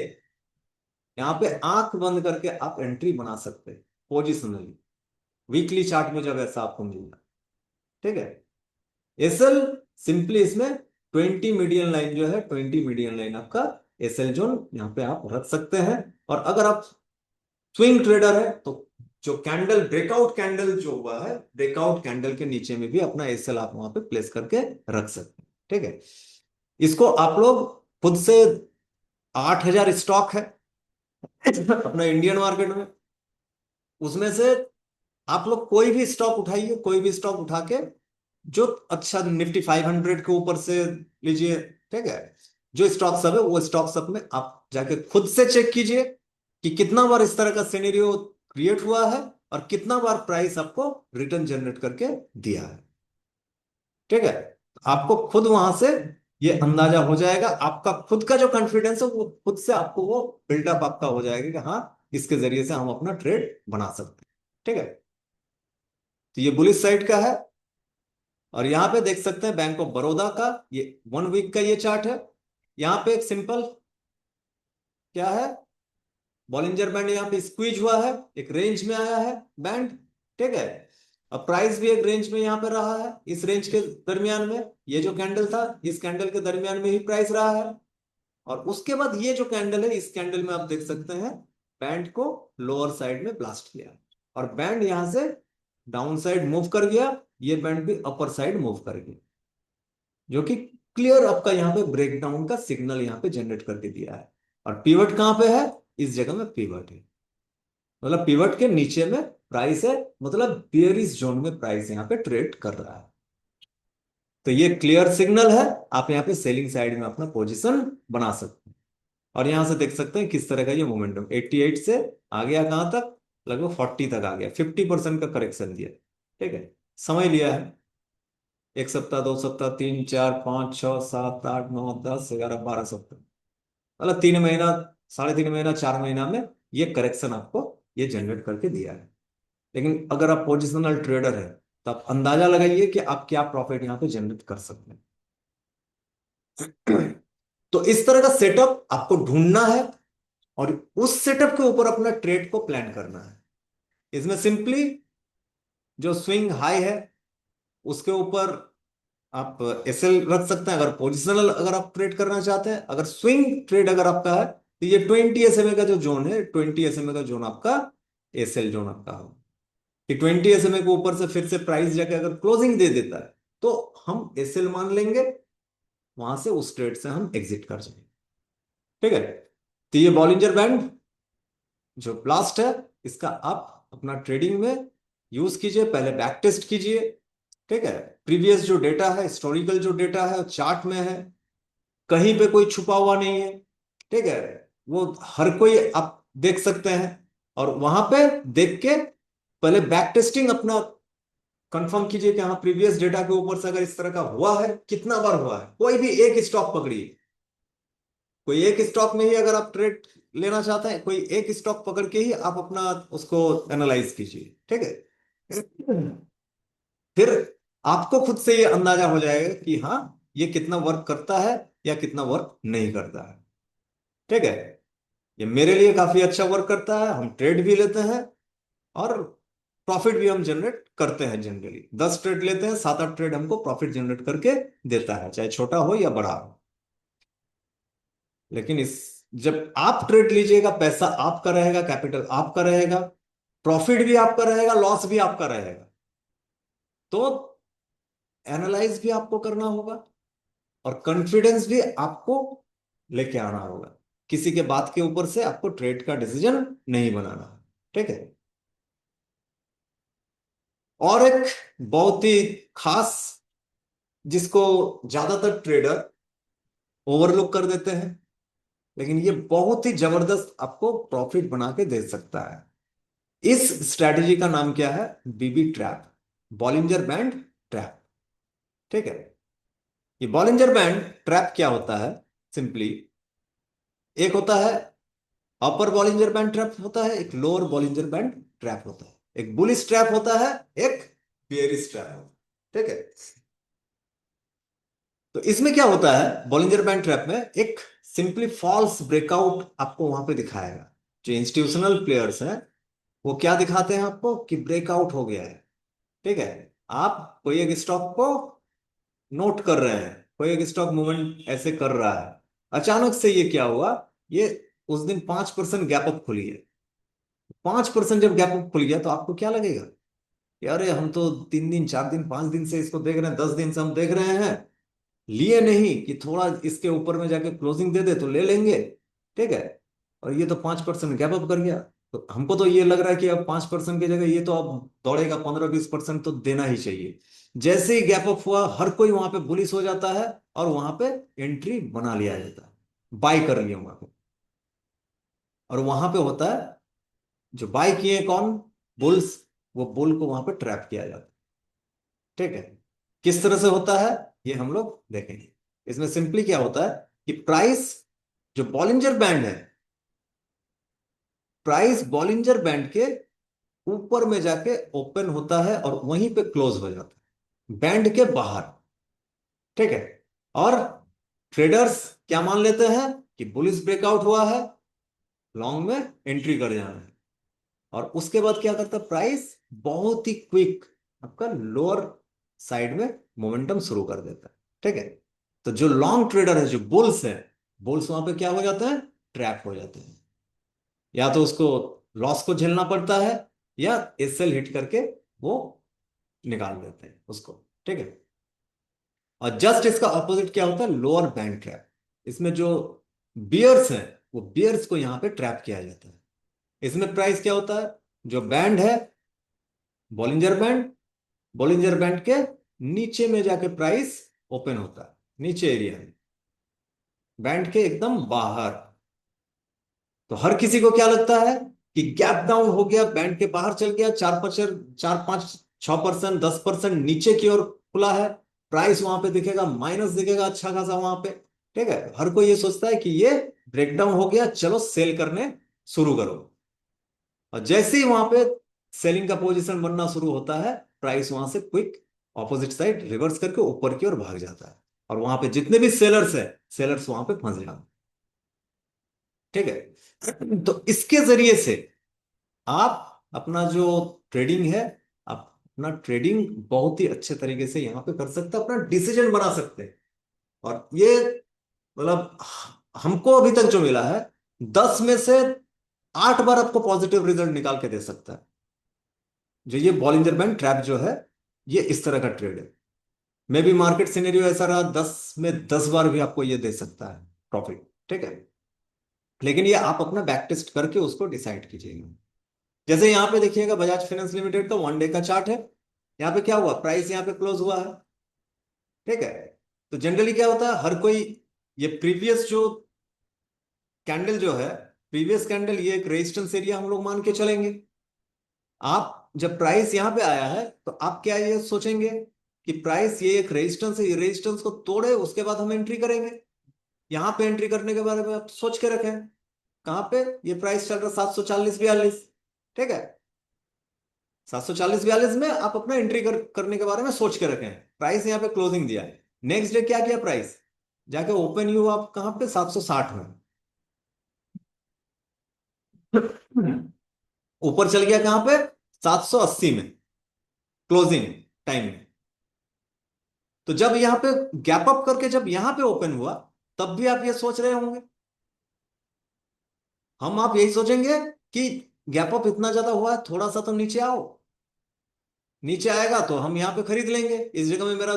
यहां पे आंख बंद करके आप एंट्री बना सकते हैं पोजिशनली, वीकली चार्ट में जब ऐसा आपको मिल जाए। ठीक है, एसएल सिंपली इसमें 20 मीडियन लाइन जो है, 20 मीडियन लाइन आपका एसएल जोन यहां पे आप रख सकते हैं। और अगर आप स्विंग ट्रेडर है तो जो कैंडल ब्रेकआउट कैंडल जो हुआ है, ब्रेकआउट कैंडल के नीचे में भी अपना एसएल आप वहां पे प्लेस करके रख सकते हैं। ठीक है, इसको आप लोग खुद से 8,000 स्टॉक है अपना इंडियन मार्केट में, उसमें से आप लोग कोई भी स्टॉक उठाइए, कोई भी स्टॉक उठा के जो अच्छा निफ्टी 500 के ऊपर से लीजिए। ठीक है, जो स्टॉक सब है वो स्टॉक सब में आप जाके खुद से चेक कीजिए कि कितना बार इस तरह का सिनेरियो क्रिएट हुआ है और कितना बार प्राइस आपको रिटर्न जनरेट करके दिया है। ठीक है, आपको खुद वहां से ये अंदाजा हो जाएगा, आपका खुद का जो कॉन्फिडेंस है वो खुद से आपको वो बिल्डअप आपका हो जाएगा कि हाँ, इसके जरिए से हम अपना ट्रेड बना सकते हैं। ठीक है, तो ये बुलिश साइड का है। और यहां पे देख सकते हैं बैंक ऑफ बड़ौदा का ये 1 वीक का ये चार्ट है। यहां पे एक सिंपल क्या है, बॉलिंजर बैंड यहाँ पे स्क्वीज हुआ है, एक रेंज में आया है बैंड। ठीक है, अब प्राइस भी एक रेंज में यहाँ पे रहा है, इस रेंज के दरमियान में ये जो कैंडल था, इस कैंडल के दरमियान में ही प्राइस रहा है। और उसके बाद ये जो कैंडल है, इस कैंडल में आप देख सकते हैं बैंड को लोअर साइड में ब्लास्ट किया और बैंड यहां से डाउन साइड मूव कर गया, ये बैंड भी अपर साइड मूव कर गया, जो कि क्लियर आपका यहाँ पे ब्रेकडाउन का सिग्नल यहाँ पे जनरेट करके दिया है। और पिवट कहां पे है, इस जगह में पिवट है, मतलब पिवट के नीचे में प्राइस है, मतलब बेयरिश जोन में प्राइस यहाँ पे ट्रेड कर रहा है। तो ये क्लियर सिग्नल है, आप यहाँ पे सेलिंग साइड में अपना पोजीशन बना सकते हैं। और यहां से देख सकते हैं किस तरह का ये मोमेंटम 88 से आ गया कहां तक, लगभग 40 तक आ गया, 50% का करेक्शन दिया। ठीक है, समय लिया है, 1 सप्ताह, 2 सप्ताह, 3, 4, 5, 6, 7, 8, 9, 10, 11, 12 सप्ताह, मतलब 3 महीना, 3.5 महीना, 4 महीना में ये करेक्शन आपको ये जनरेट करके दिया है। लेकिन अगर आप पोजिशनल ट्रेडर है तो आप अंदाजा लगाइए कि आप क्या प्रॉफिट यहाँ पे जनरेट कर सकते हैं। तो इस तरह का सेटअप आपको ढूंढना है और उस सेटअप के ऊपर अपना ट्रेड को प्लान करना है। इसमें सिंपली जो स्विंग हाई है उसके ऊपर आप एसएल रख सकते हैं, अगर पोजिशनल अगर आप ट्रेड करना चाहते हैं। अगर स्विंग ट्रेड अगर आपका है तो ये 20 SMA का जो जोन है, 20 SMA का जोन आपका एसएल जोन आपका हो, कि 20 SMA के ऊपर से फिर से प्राइस जाके अगर क्लोजिंग दे देता है तो हम एसएल मान लेंगे, वहां से उस ट्रेड से हम एग्जिट कर जाएंगे। ठीक है, तो ये बॉलिंजर बैंड जो ब्लास्ट है, इसका आप अपना ट्रेडिंग में यूज कीजिए, पहले बैक टेस्ट कीजिए। ठीक है, प्रीवियस जो डेटा है, हिस्टोरिकल जो डेटा है चार्ट में है, कहीं पे कोई छुपा हुआ नहीं है। ठीक है, वो हर कोई आप देख सकते हैं। और वहां पे देख के पहले बैक टेस्टिंग अपना कंफर्म कीजिए कि हाँ, प्रीवियस डेटा के ऊपर से अगर इस तरह का हुआ है, कितना बार हुआ है, कोई भी एक स्टॉक पकड़िए, कोई एक स्टॉक में ही अगर आप ट्रेड लेना चाहते हैं, कोई एक स्टॉक पकड़ के ही आप अपना उसको एनालाइज कीजिए। ठीक है, फिर आपको खुद से ये अंदाजा हो जाएगा कि हाँ, ये कितना वर्क करता है या कितना वर्क नहीं करता है। ठीक है, ये मेरे लिए काफी अच्छा वर्क करता है, हम ट्रेड भी लेते हैं और प्रॉफिट भी हम जनरेट करते हैं। जनरली 10 ट्रेड लेते हैं, 7-8 ट्रेड हमको प्रॉफिट जनरेट करके देता है, चाहे छोटा हो या बड़ा हो। लेकिन इस जब आप ट्रेड लीजिएगा, पैसा आपका रहेगा, कैपिटल आपका रहेगा, प्रॉफिट भी आपका रहेगा, लॉस भी आपका रहेगा, तो एनालाइज भी आपको करना होगा और कॉन्फिडेंस भी आपको लेके आना होगा। किसी के बात के ऊपर से आपको ट्रेड का डिसीजन नहीं बनाना है। ठीक है। और एक बहुत ही खास, जिसको ज्यादातर ट्रेडर ओवरलुक कर देते हैं, लेकिन ये बहुत ही जबरदस्त आपको प्रॉफिट बना के दे सकता है। इस स्ट्रैटेजी का नाम क्या है? बीबी ट्रैप, बॉलिंजर बैंड ट्रैप। ठीक है। ये बॉलिंजर बैंड ट्रैप क्या होता है? सिंपली, एक होता है अपर बॉलिंजर बैंड ट्रैप होता है, एक लोअर बॉलिंजर बैंड ट्रैप होता है, एक बुलिश ट्रैप होता है, एक बेयरिश ट्रैप होता है। ठीक है। तो इसमें क्या होता है, बॉलिंजर बैंड ट्रैप में एक सिंपली फॉल्स ब्रेकआउट आपको वहां पे दिखाएगा। जो इंस्टीट्यूशनल प्लेयर्स हैं वो क्या दिखाते हैं आपको कि ब्रेकआउट हो गया है। ठीक है। आप कोई एक स्टॉक को नोट कर रहे हैं, कोई एक स्टॉक मूवमेंट ऐसे कर रहा है, अचानक से ये क्या हुआ, ये उस दिन 5% गैप अप खुली है। 5% जब गैप अप खुल गया तो आपको क्या लगेगा कि अरे हम तो 3 दिन 4 दिन 5 दिन से इसको देख रहे हैं, 10 दिन से हम देख रहे हैं, लिए नहीं कि थोड़ा इसके ऊपर में जाके क्लोजिंग दे दे तो ले लेंगे। ठीक है। और ये तो 5% गैप अप कर गया, तो हमको तो ये लग रहा है कि अब 5% की जगह ये तो अब दौड़ेगा, 15-20% तो देना ही चाहिए। जैसे ही गैप अप हुआ, हर कोई वहां पे बुलिश हो जाता है और वहां पे एंट्री बना लिया जाता है, बाय कर लिया वहां पे। और वहां पे होता है, जो बाय किए कौन? बुल्स। वो बुल को वहां पे ट्रैप किया जाता है। ठीक है। किस तरह से होता है ये हम लोग देखेंगे। इसमें सिंपली क्या होता है कि प्राइस, जो बॉलिंजर बैंड है, प्राइस बॉलिंजर बैंड के ऊपर में जाके ओपन होता है और वहीं पे क्लोज हो जाता है, बैंड के बाहर। ठीक है। और ट्रेडर्स क्या मान लेते हैं कि बुलिश ब्रेकआउट हुआ है, लॉन्ग में एंट्री कर जाना है। और उसके बाद क्या करता है प्राइस, बहुत ही क्विक आपका लोअर साइड में मोमेंटम शुरू कर देता है। ठीक है। तो जो लॉन्ग ट्रेडर है, जो बुल्स है, बुल्स वहां पे क्या हो जाते हैं, ट्रैप हो जाते हैं। या तो उसको लॉस को झेलना पड़ता है, या एसएल हिट करके वो निकाल देते हैं उसको। ठीक है। और जस्ट इसका ऑपोजिट क्या होता है, लोअर बैंड ट्रैप। इसमें जो बियर्स हैं, वो बियर्स को यहां पे ट्रैप किया जाता है। इसमें प्राइस क्या होता है, जो बैंड है, बॉलिंजर बैंड, बॉलिंजर बैंड के नीचे में जाके प्राइस ओपन होता है, नीचे एरिया में, बैंड के एकदम बाहर। तो हर किसी को क्या लगता है कि गैप डाउन हो गया, बैंड के बाहर चल गया, 4-5-6%, 10% नीचे की ओर खुला है, प्राइस वहां पे दिखेगा, माइनस दिखेगा अच्छा खासा वहां पे। ठीक है। हर कोई ये सोचता है कि ये ब्रेकडाउन हो गया, चलो सेल करने शुरू करो। और जैसे ही वहां पे सेलिंग का पोजीशन बनना शुरू होता है, प्राइस वहां से क्विक ऑपोजिट साइड रिवर्स करके ऊपर की ओर भाग जाता है, और वहां पे जितने भी सेलर्स है, सेलर्स वहां पे फंस जाते हैं। ठीक है। तो इसके जरिए से आप अपना जो ट्रेडिंग है, आप अपना ट्रेडिंग बहुत ही अच्छे तरीके से यहां पे कर सकते हैं, अपना डिसीजन बना सकते हैं। और ये मतलब हमको अभी तक जो मिला है, 10 में से 8 बार आपको पॉजिटिव रिजल्ट निकाल के दे सकता है। जो ये बॉलिंजर बैंड ट्रैप जो है, ये इस तरह का ट्रेड है। मे भी मार्केट सिनेरियो ऐसा रहा, 10 में 10 बार भी आपको ये दे सकता है प्रॉफिट। ठीक है। लेकिन ये आप अपना बैक टेस्ट करके उसको डिसाइड कीजिएगा। जैसे यहाँ पे देखिएगा, बजाज फाइनेंस लिमिटेड का 1 डे का चार्ट है। यहाँ पे क्या हुआ, प्राइस यहाँ पे क्लोज हुआ है। ठीक है। तो जनरली क्या होता है, हर कोई ये प्रीवियस जो कैंडल जो है, प्रीवियस कैंडल, ये एक रेजिस्टेंस एरिया हम लोग मान के चलेंगे। आप जब प्राइस यहाँ पे आया है तो आप क्या ये सोचेंगे कि प्राइस ये एक रेजिस्टेंस है, ये रेजिस्टेंस को तोड़े उसके बाद हम एंट्री करेंगे। यहाँ पे एंट्री करने के बारे में आप सोच के रखें। कहाँ पे ये प्राइस चल रहा है, 740-42। ठीक है। 740-42 में आप अपना एंट्री करने के बारे में सोच के रखें। प्राइस यहाँ पे क्लोजिंग दिया है, नेक्स्ट डे क्या किया प्राइस, जाके ओपन ही हुआ आप कहाँ पे, 760 में। ऊपर चल गया कहाँ पे, 780 में, क्लोजिंग टाइम में। तो जब यहाँ पे गैप अप करके जब यहाँ पे ओपन हुआ, तब भी आप ये सोच रहे होंगे, हम आप यही सोचेंगे कि गैप अप इतना ज्यादा हुआ है, थोड़ा सा तो नीचे आओ। नीचे आएगा तो हम यहाँ पे खरीद लेंगे, इस जगह में मेरा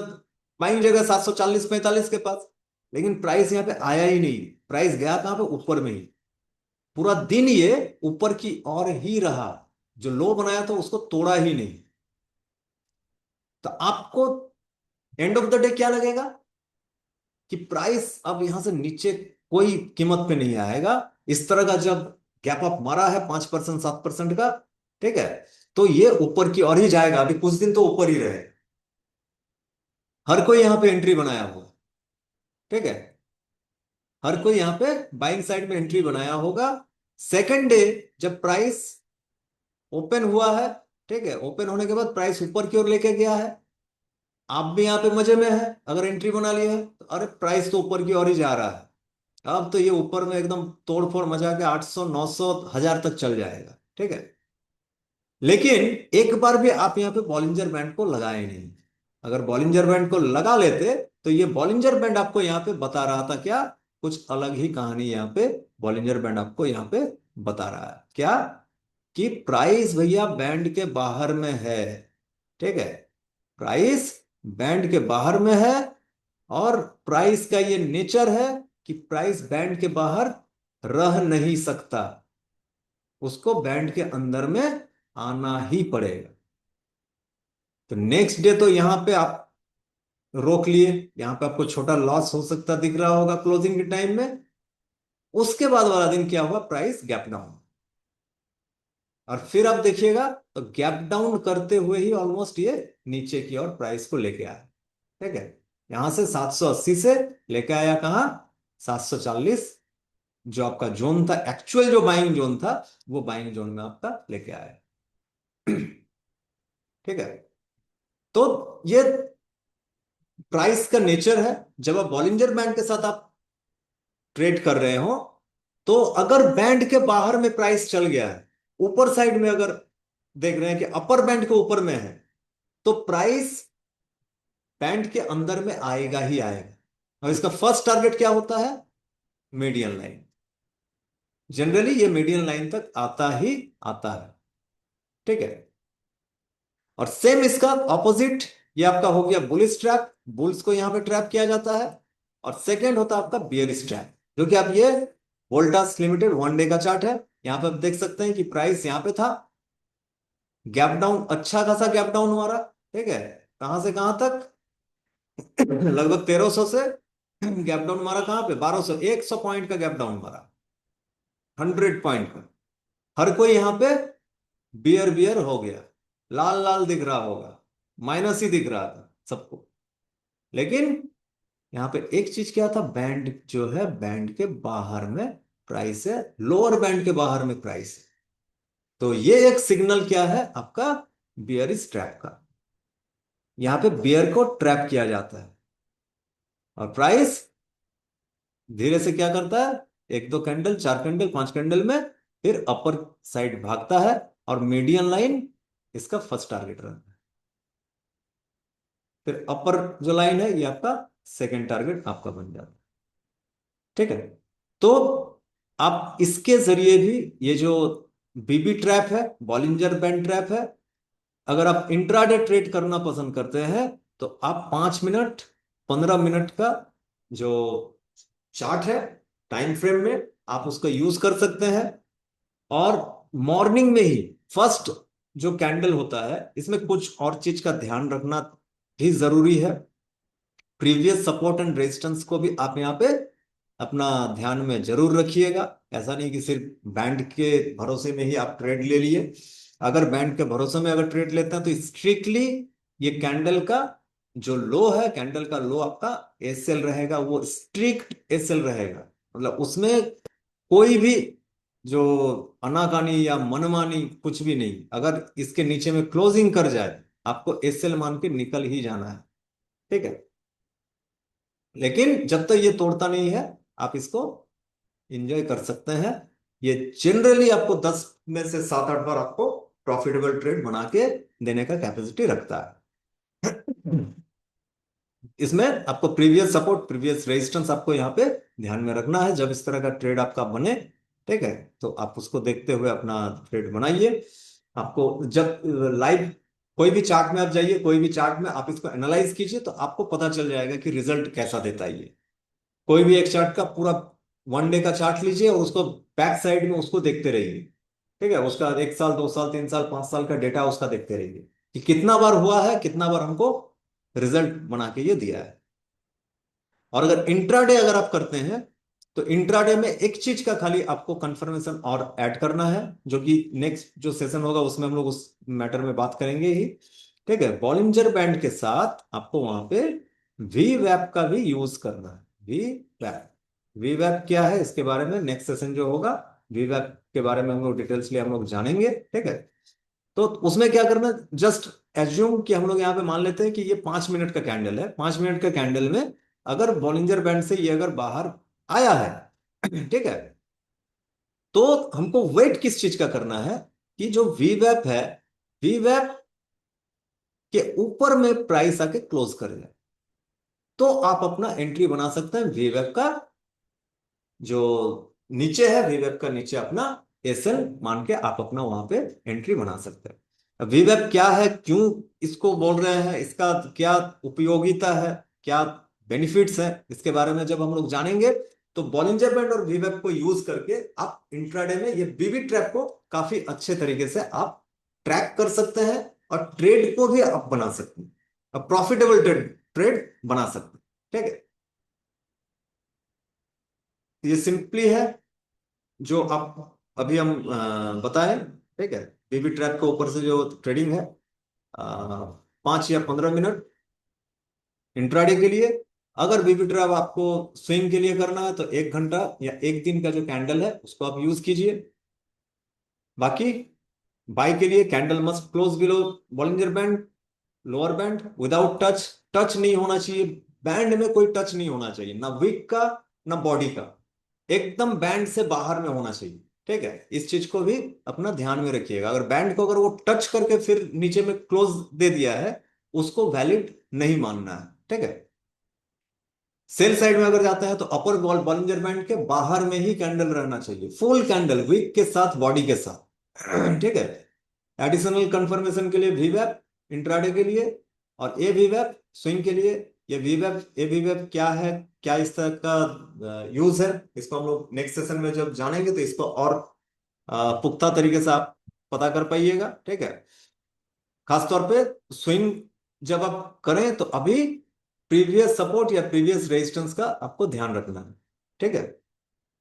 बाइंग जगह 740 45 के पास। लेकिन प्राइस यहाँ पे आया ही नहीं, प्राइस गया कहाँ पे, ऊपर में ही। पूरा दिन ये ऊपर की ओर ही रहा, जो लो बनाया था उसको तोड़ा ही नहीं। तो आपको एंड ऑफ द डे क्या लगेगा कि प्राइस अब यहां से नीचे कोई कीमत पे नहीं आएगा। इस तरह का जब गैप अप मारा है 5% 7% का, ठीक है, तो ये ऊपर की ओर ही जाएगा, अभी कुछ दिन तो ऊपर ही रहे। हर कोई यहां पे एंट्री बनाया हुआ, ठीक है, हर कोई यहां पे बाइंग साइड में एंट्री बनाया होगा। सेकंड डे जब प्राइस ओपन हुआ है, ठीक है, ओपन होने के बाद प्राइस ऊपर की ओर लेके गया है, आप भी यहाँ पे मजे में है, अगर एंट्री बना लिया है तो अरे प्राइस तो ऊपर की ओर ही जा रहा है। अब तो ये ऊपर में एकदम तोड़ फोड़ मचा के 800 900 1000 तक चल जाएगा, ठीक है। लेकिन एक बार भी आप यहाँ पे बॉलिंजर बैंड को लगाए नहीं। अगर बॉलिंजर बैंड को लगा लेते तो ये बॉलिंजर बैंड आपको यहाँ पे बता रहा था क्या, कुछ अलग ही कहानी यहाँ पे बॉलिंजर बैंड आपको यहाँ पे बता रहा है क्या, कि प्राइस भैया बैंड के बाहर में है, ठीक है, प्राइस बैंड के बाहर में है। और प्राइस का ये नेचर है कि प्राइस बैंड के बाहर रह नहीं सकता, उसको बैंड के अंदर में आना ही पड़ेगा। तो नेक्स्ट डे तो यहां पे आप रोक लिए, यहां पे आपको छोटा लॉस हो सकता दिख रहा होगा क्लोजिंग के टाइम में। उसके बाद वाला दिन क्या हुआ, प्राइस गैप डाउन, और फिर आप देखिएगा तो गैप डाउन करते हुए ही ऑलमोस्ट ये नीचे की ओर प्राइस को लेके आया, ठीक है। यहां से 780 से लेके आया कहाँ, 740, जो आपका जोन था, एक्चुअल जो बाइंग जोन था, वो बाइंग जोन में आपका लेके आया। ठीक है। तो ये प्राइस का नेचर है। जब आप बॉलिंजर बैंड के साथ आप ट्रेड कर रहे हो, तो अगर बैंड के बाहर में प्राइस चल गया है, ऊपर साइड में अगर देख रहे हैं कि अपर बैंड के ऊपर में है, तो प्राइस बैंड के अंदर में आएगा ही आएगा। और इसका फर्स्ट टारगेट क्या होता है, मीडियन लाइन। जनरली ये मीडियन लाइन तक आता ही आता है, ठीक है। और सेम इसका ऑपोजिट, ये आपका हो गया बुलिश ट्रैप, बुल्स को यहां पे ट्रैप किया जाता है। और सेकंड होता है आपका बियरिश ट्रैप, जो कि आप ये वोल्टास लिमिटेड 1 डे का चार्ट है। यहां पे आप देख सकते हैं कि प्राइस यहां पे था, गैप डाउन, अच्छा खासा गैप डाउन हमारा, ठीक है, कहां से कहां तक, लगभग 1300 से गैप डाउन मारा कहां पे, 1200, 100 पॉइंट का गैप डाउन मारा, 100 पॉइंट का। हर कोई यहां पे बियर बियर हो गया, लाल लाल दिख रहा होगा, माइनस ही दिख रहा था सबको। लेकिन यहाँ पे एक चीज क्या था, बैंड जो है, बैंड के बाहर में प्राइस है, लोअर बैंड के बाहर में प्राइस है। तो ये एक सिग्नल क्या है आपका, बियरिश ट्रैप का। यहाँ पे बियर को ट्रैप किया जाता है, और प्राइस धीरे से क्या करता है, एक दो कैंडल, चार कैंडल, पांच कैंडल में फिर अपर साइड भागता है। और मीडियन लाइन इसका फर्स्ट टारगेट रहता है, फिर अपर जो लाइन है ये आपका सेकंड टारगेट आपका बन जाता है, ठीक है। तो आप इसके जरिए भी, ये जो बीबी ट्रैप है, बॉलिंजर बैंड ट्रैप है, अगर आप इंट्राडे ट्रेड करना पसंद करते हैं, तो आप 5 मिनट 15 मिनट का जो चार्ट है, टाइम फ्रेम में आप उसका यूज कर सकते हैं। और मॉर्निंग में ही फर्स्ट जो कैंडल होता है, इसमें कुछ और चीज का ध्यान रखना भी जरूरी है। प्रीवियस सपोर्ट एंड रेजिस्टेंस को भी आप यहाँ पे अपना ध्यान में जरूर रखिएगा। ऐसा नहीं कि सिर्फ बैंड के भरोसे में ही आप ट्रेड ले लिए। अगर बैंड के भरोसे में अगर ट्रेड लेते हैं तो स्ट्रिक्टली ये कैंडल का जो लो है, कैंडल का लो आपका एसएल रहेगा, वो स्ट्रिक्ट एसएल रहेगा। मतलब उसमें कोई भी जो अनाकानी या मनमानी कुछ भी नहीं। अगर इसके नीचे में क्लोजिंग कर जाए, आपको एसएल मान के निकल ही जाना है, ठीक है। लेकिन जब तक ये तोड़ता नहीं है आप इसको एंजॉय कर सकते हैं। ये जनरली आपको 10 में से 7-8 बार आपको प्रॉफिटेबल ट्रेड बना के देने का कैपेसिटी रखता है। इसमें आपको प्रीवियस सपोर्ट प्रीवियस रेजिस्टेंस आपको यहाँ पे ध्यान में रखना है जब इस तरह का ट्रेड आपका बने। ठीक है, तो आप उसको देखते हुए अपना ट्रेड बनाइए। आपको जब लाइव कोई भी चार्ट में आप जाइए, कोई भी चार्ट में आप इसको एनालाइज कीजिए तो आपको पता चल जाएगा कि रिजल्ट कैसा देता है ये। कोई भी एक चार्ट का पूरा 1 डे का चार्ट लीजिए और उसको बैक साइड में उसको देखते रहिए। ठीक है, उसका 1 साल 2 साल 3 साल 5 साल का डेटा उसका देखते रहिए कि कितना बार हुआ है, कितना बार हमको रिजल्ट बना के ये दिया है। और अगर इंट्राडे अगर आप करते हैं तो इंट्राडे में एक चीज का खाली आपको कंफर्मेशन और ऐड करना है, जो कि नेक्स्ट जो सेशन होगा उसमें हम लोग उस मैटर में बात करेंगे ही। ठीक है, बॉलिंजर बैंड के साथ आपको वहां पे वी वैप का भी यूज करना है। वी वैप, वी वैप क्या है इसके बारे में नेक्स्ट सेशन जो होगा, वी वैप के बारे में हम लोग डिटेल्सली हम लोग जानेंगे। ठीक है, तो उसमें क्या करना, जस्ट एज्यूम कि हम लोग यहाँ पे मान लेते हैं कि ये 5 मिनट का कैंडल है। 5 मिनट का कैंडल में अगर बॉलिंजर बैंड से ये अगर बाहर आया है ठीक है, तो हमको वेट किस चीज का करना है कि जो वीवैप है, वीवैप के ऊपर में प्राइस आके क्लोज कर जाए तो आप अपना एंट्री बना सकते हैं। वीवैप का जो नीचे है, वीवेब का नीचे अपना एसएल मान के आप अपना वहां पे एंट्री बना सकते हैं। अब वीवेब क्या है, क्यों इसको बोल रहे हैं, इसका क्या उपयोगिता है, क्या बेनिफिट्स है, इसके बारे में जब हम लोग जानेंगे तो बॉलिंजर बैंड और वीवेब को यूज करके आप इंट्राडे में ये बीबी ट्रैप को काफी अच्छे तरीके से आप ट्रैक कर सकते हैं और ट्रेड को भी आप बना सकते हैं, अब प्रॉफिटेबल ट्रेड ट्रेड बना सकते हैं। ठीक है, ये सिंपली है जो आप अभी हम बताएं। ठीक है, बेबी ट्रैप के ऊपर से जो ट्रेडिंग है, 5 या 15 मिनट इंट्राडे के लिए। अगर बेबी ट्रैप आपको स्विंग के लिए करना है तो 1 घंटा या एक दिन का जो कैंडल है उसको आप यूज कीजिए। बाकी बाई के लिए candle must close below Bollinger band, lower band without touch, touch नहीं होना चाहिए, बैंड में कोई टच नहीं होना चाहिए, ना विक का ना बॉडी का, एकदम बैंड से बाहर में होना चाहिए। ठीक है, इस चीज को भी अपना ध्यान में रखिएगा। अगर बैंड को अगर वो टच करके फिर नीचे में क्लोज दे दिया है उसको वैलिड नहीं मानना है। ठीक है, सेल साइड में अगर जाता है तो अपर बॉलिंजर बैंड के बाहर में ही कैंडल रहना चाहिए, फुल कैंडल विक के साथ बॉडी के साथ। ठीक है, एडिशनल कंफर्मेशन के लिए वीवैप इंट्राडे के लिए, और ए वीवैप स्विंग के लिए। ये वीवैप ए वीवैप क्या है, क्या इस तरह का यूज है, इसको हम लोग नेक्स्ट सेशन में जब जानेंगे तो इसको और पुख्ता तरीके से आप पता कर पाइएगा। ठीक है, खासतौर पे स्विंग जब आप करें तो अभी प्रीवियस सपोर्ट या प्रीवियस रेजिस्टेंस का आपको ध्यान रखना है। ठीक है,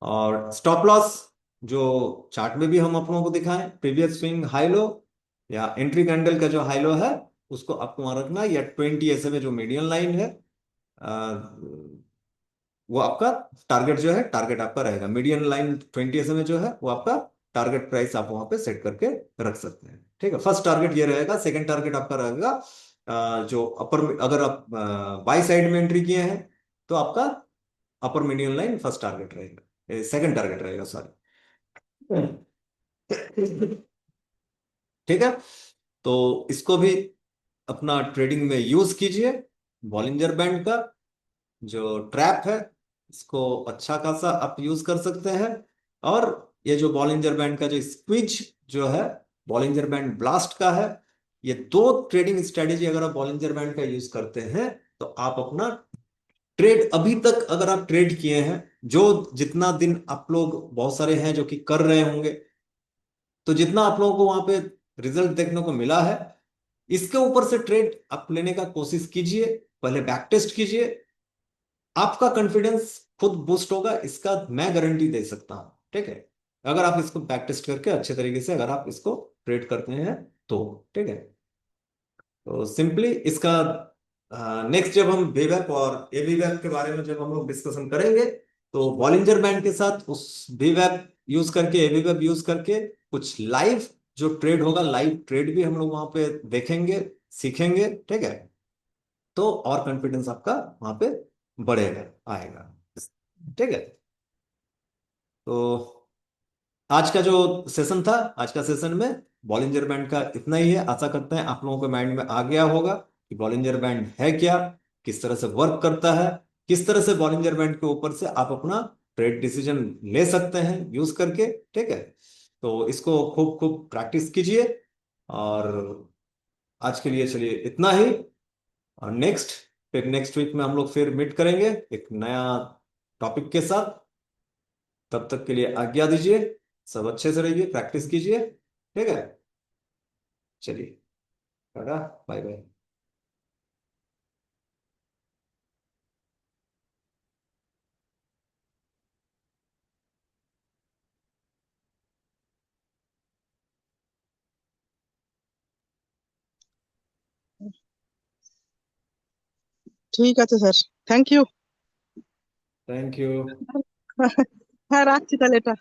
और स्टॉप लॉस जो चार्ट में भी हम अपनों को दिखाएं, प्रीवियस स्विंग हाई लो या एंट्री कैंडल का जो हाई लो है उसको आपको वहां रखना है, या 20 में जो मीडियन लाइन है वो आपका टारगेट जो है, टारगेट आपका रहेगा मीडियन लाइन 20 में जो है वो आपका टारगेट प्राइस आप वहां पे सेट करके रख सकते हैं। ठीक है, फर्स्ट टारगेट ये रहेगा, सेकंड टारगेट आपका रहेगा जो अपर, अगर आप बाई साइड में एंट्री किए हैं तो आपका अपर मीडियन लाइन फर्स्ट टारगेट रहेगा, सेकंड टारगेट रहेगा, सॉरी। ठीक है, तो इसको भी अपना ट्रेडिंग में यूज कीजिए। बॉलिंजर बैंड का जो ट्रैप है इसको अच्छा खासा आप यूज कर सकते हैं। और ये जो बॉलिंजर बैंड का जो स्क्विज जो है, बॉलिंजर बैंड ब्लास्ट का है, ये दो ट्रेडिंग स्ट्रेटेजी अगर आप बॉलिंजर बैंड का यूज करते हैं तो आप अपना ट्रेड, अभी तक अगर आप ट्रेड किए हैं, जो जितना दिन आप लोग बहुत सारे हैं जो कि कर रहे होंगे, तो जितना आप लोगों को वहां पे रिजल्ट देखने को मिला है, इसके ऊपर से ट्रेड आप लेने का कोशिश कीजिए, पहले बैक टेस्ट कीजिए। आपका कॉन्फिडेंस खुद बूस्ट होगा, इसका मैं गारंटी दे सकता हूं। ठीक है, अगर आप इसको बैक टेस्ट करके अच्छे तरीके से अगर आप इसको ट्रेड करते हैं तो। ठीक है, तो सिंपली इसका नेक्स्ट जब हम वीवैप और ए वीवैप के बारे में जब हम लोग डिस्कशन करेंगे तो बॉलिंजर बैंड के साथ उस वीवैप यूज करके, ए वीवैप यूज करके कुछ लाइव जो ट्रेड होगा, लाइव ट्रेड भी हम लोग वहां पे देखेंगे, सीखेंगे। ठीक है, तो और कॉन्फिडेंस आपका वहां पे बढ़ेगा, आएगा। ठीक है। तो आज का जो सेशन था, आज का सेशन में बॉलिंजर बैंड का इतना ही है। आशा करते हैं आप लोगों के माइंड में आ गया होगा कि बॉलिंजर बैंड है क्या, किस तरह से वर्क करता है, किस तरह से बॉलिंजर बैंड के ऊपर से आप अपना ट्रेड डिसीजन ले सकते हैं यूज करके। ठीक है। तो इसको खूब खूब प्रैक्टिस कीजिए। और आज के लिए चलिए इतना ही। और फिर नेक्स्ट वीक में हम लोग फिर मीट करेंगे एक नया टॉपिक के साथ। तब तक के लिए आज्ञा दीजिए। सब अच्छे से रहिए, प्रैक्टिस कीजिए। ठीक है। चलिए, टाटा, बाय बाय। ঠিক আছে sir, thank you. Thank you. হ্যাঁ, রাখছি তাহলে এটা।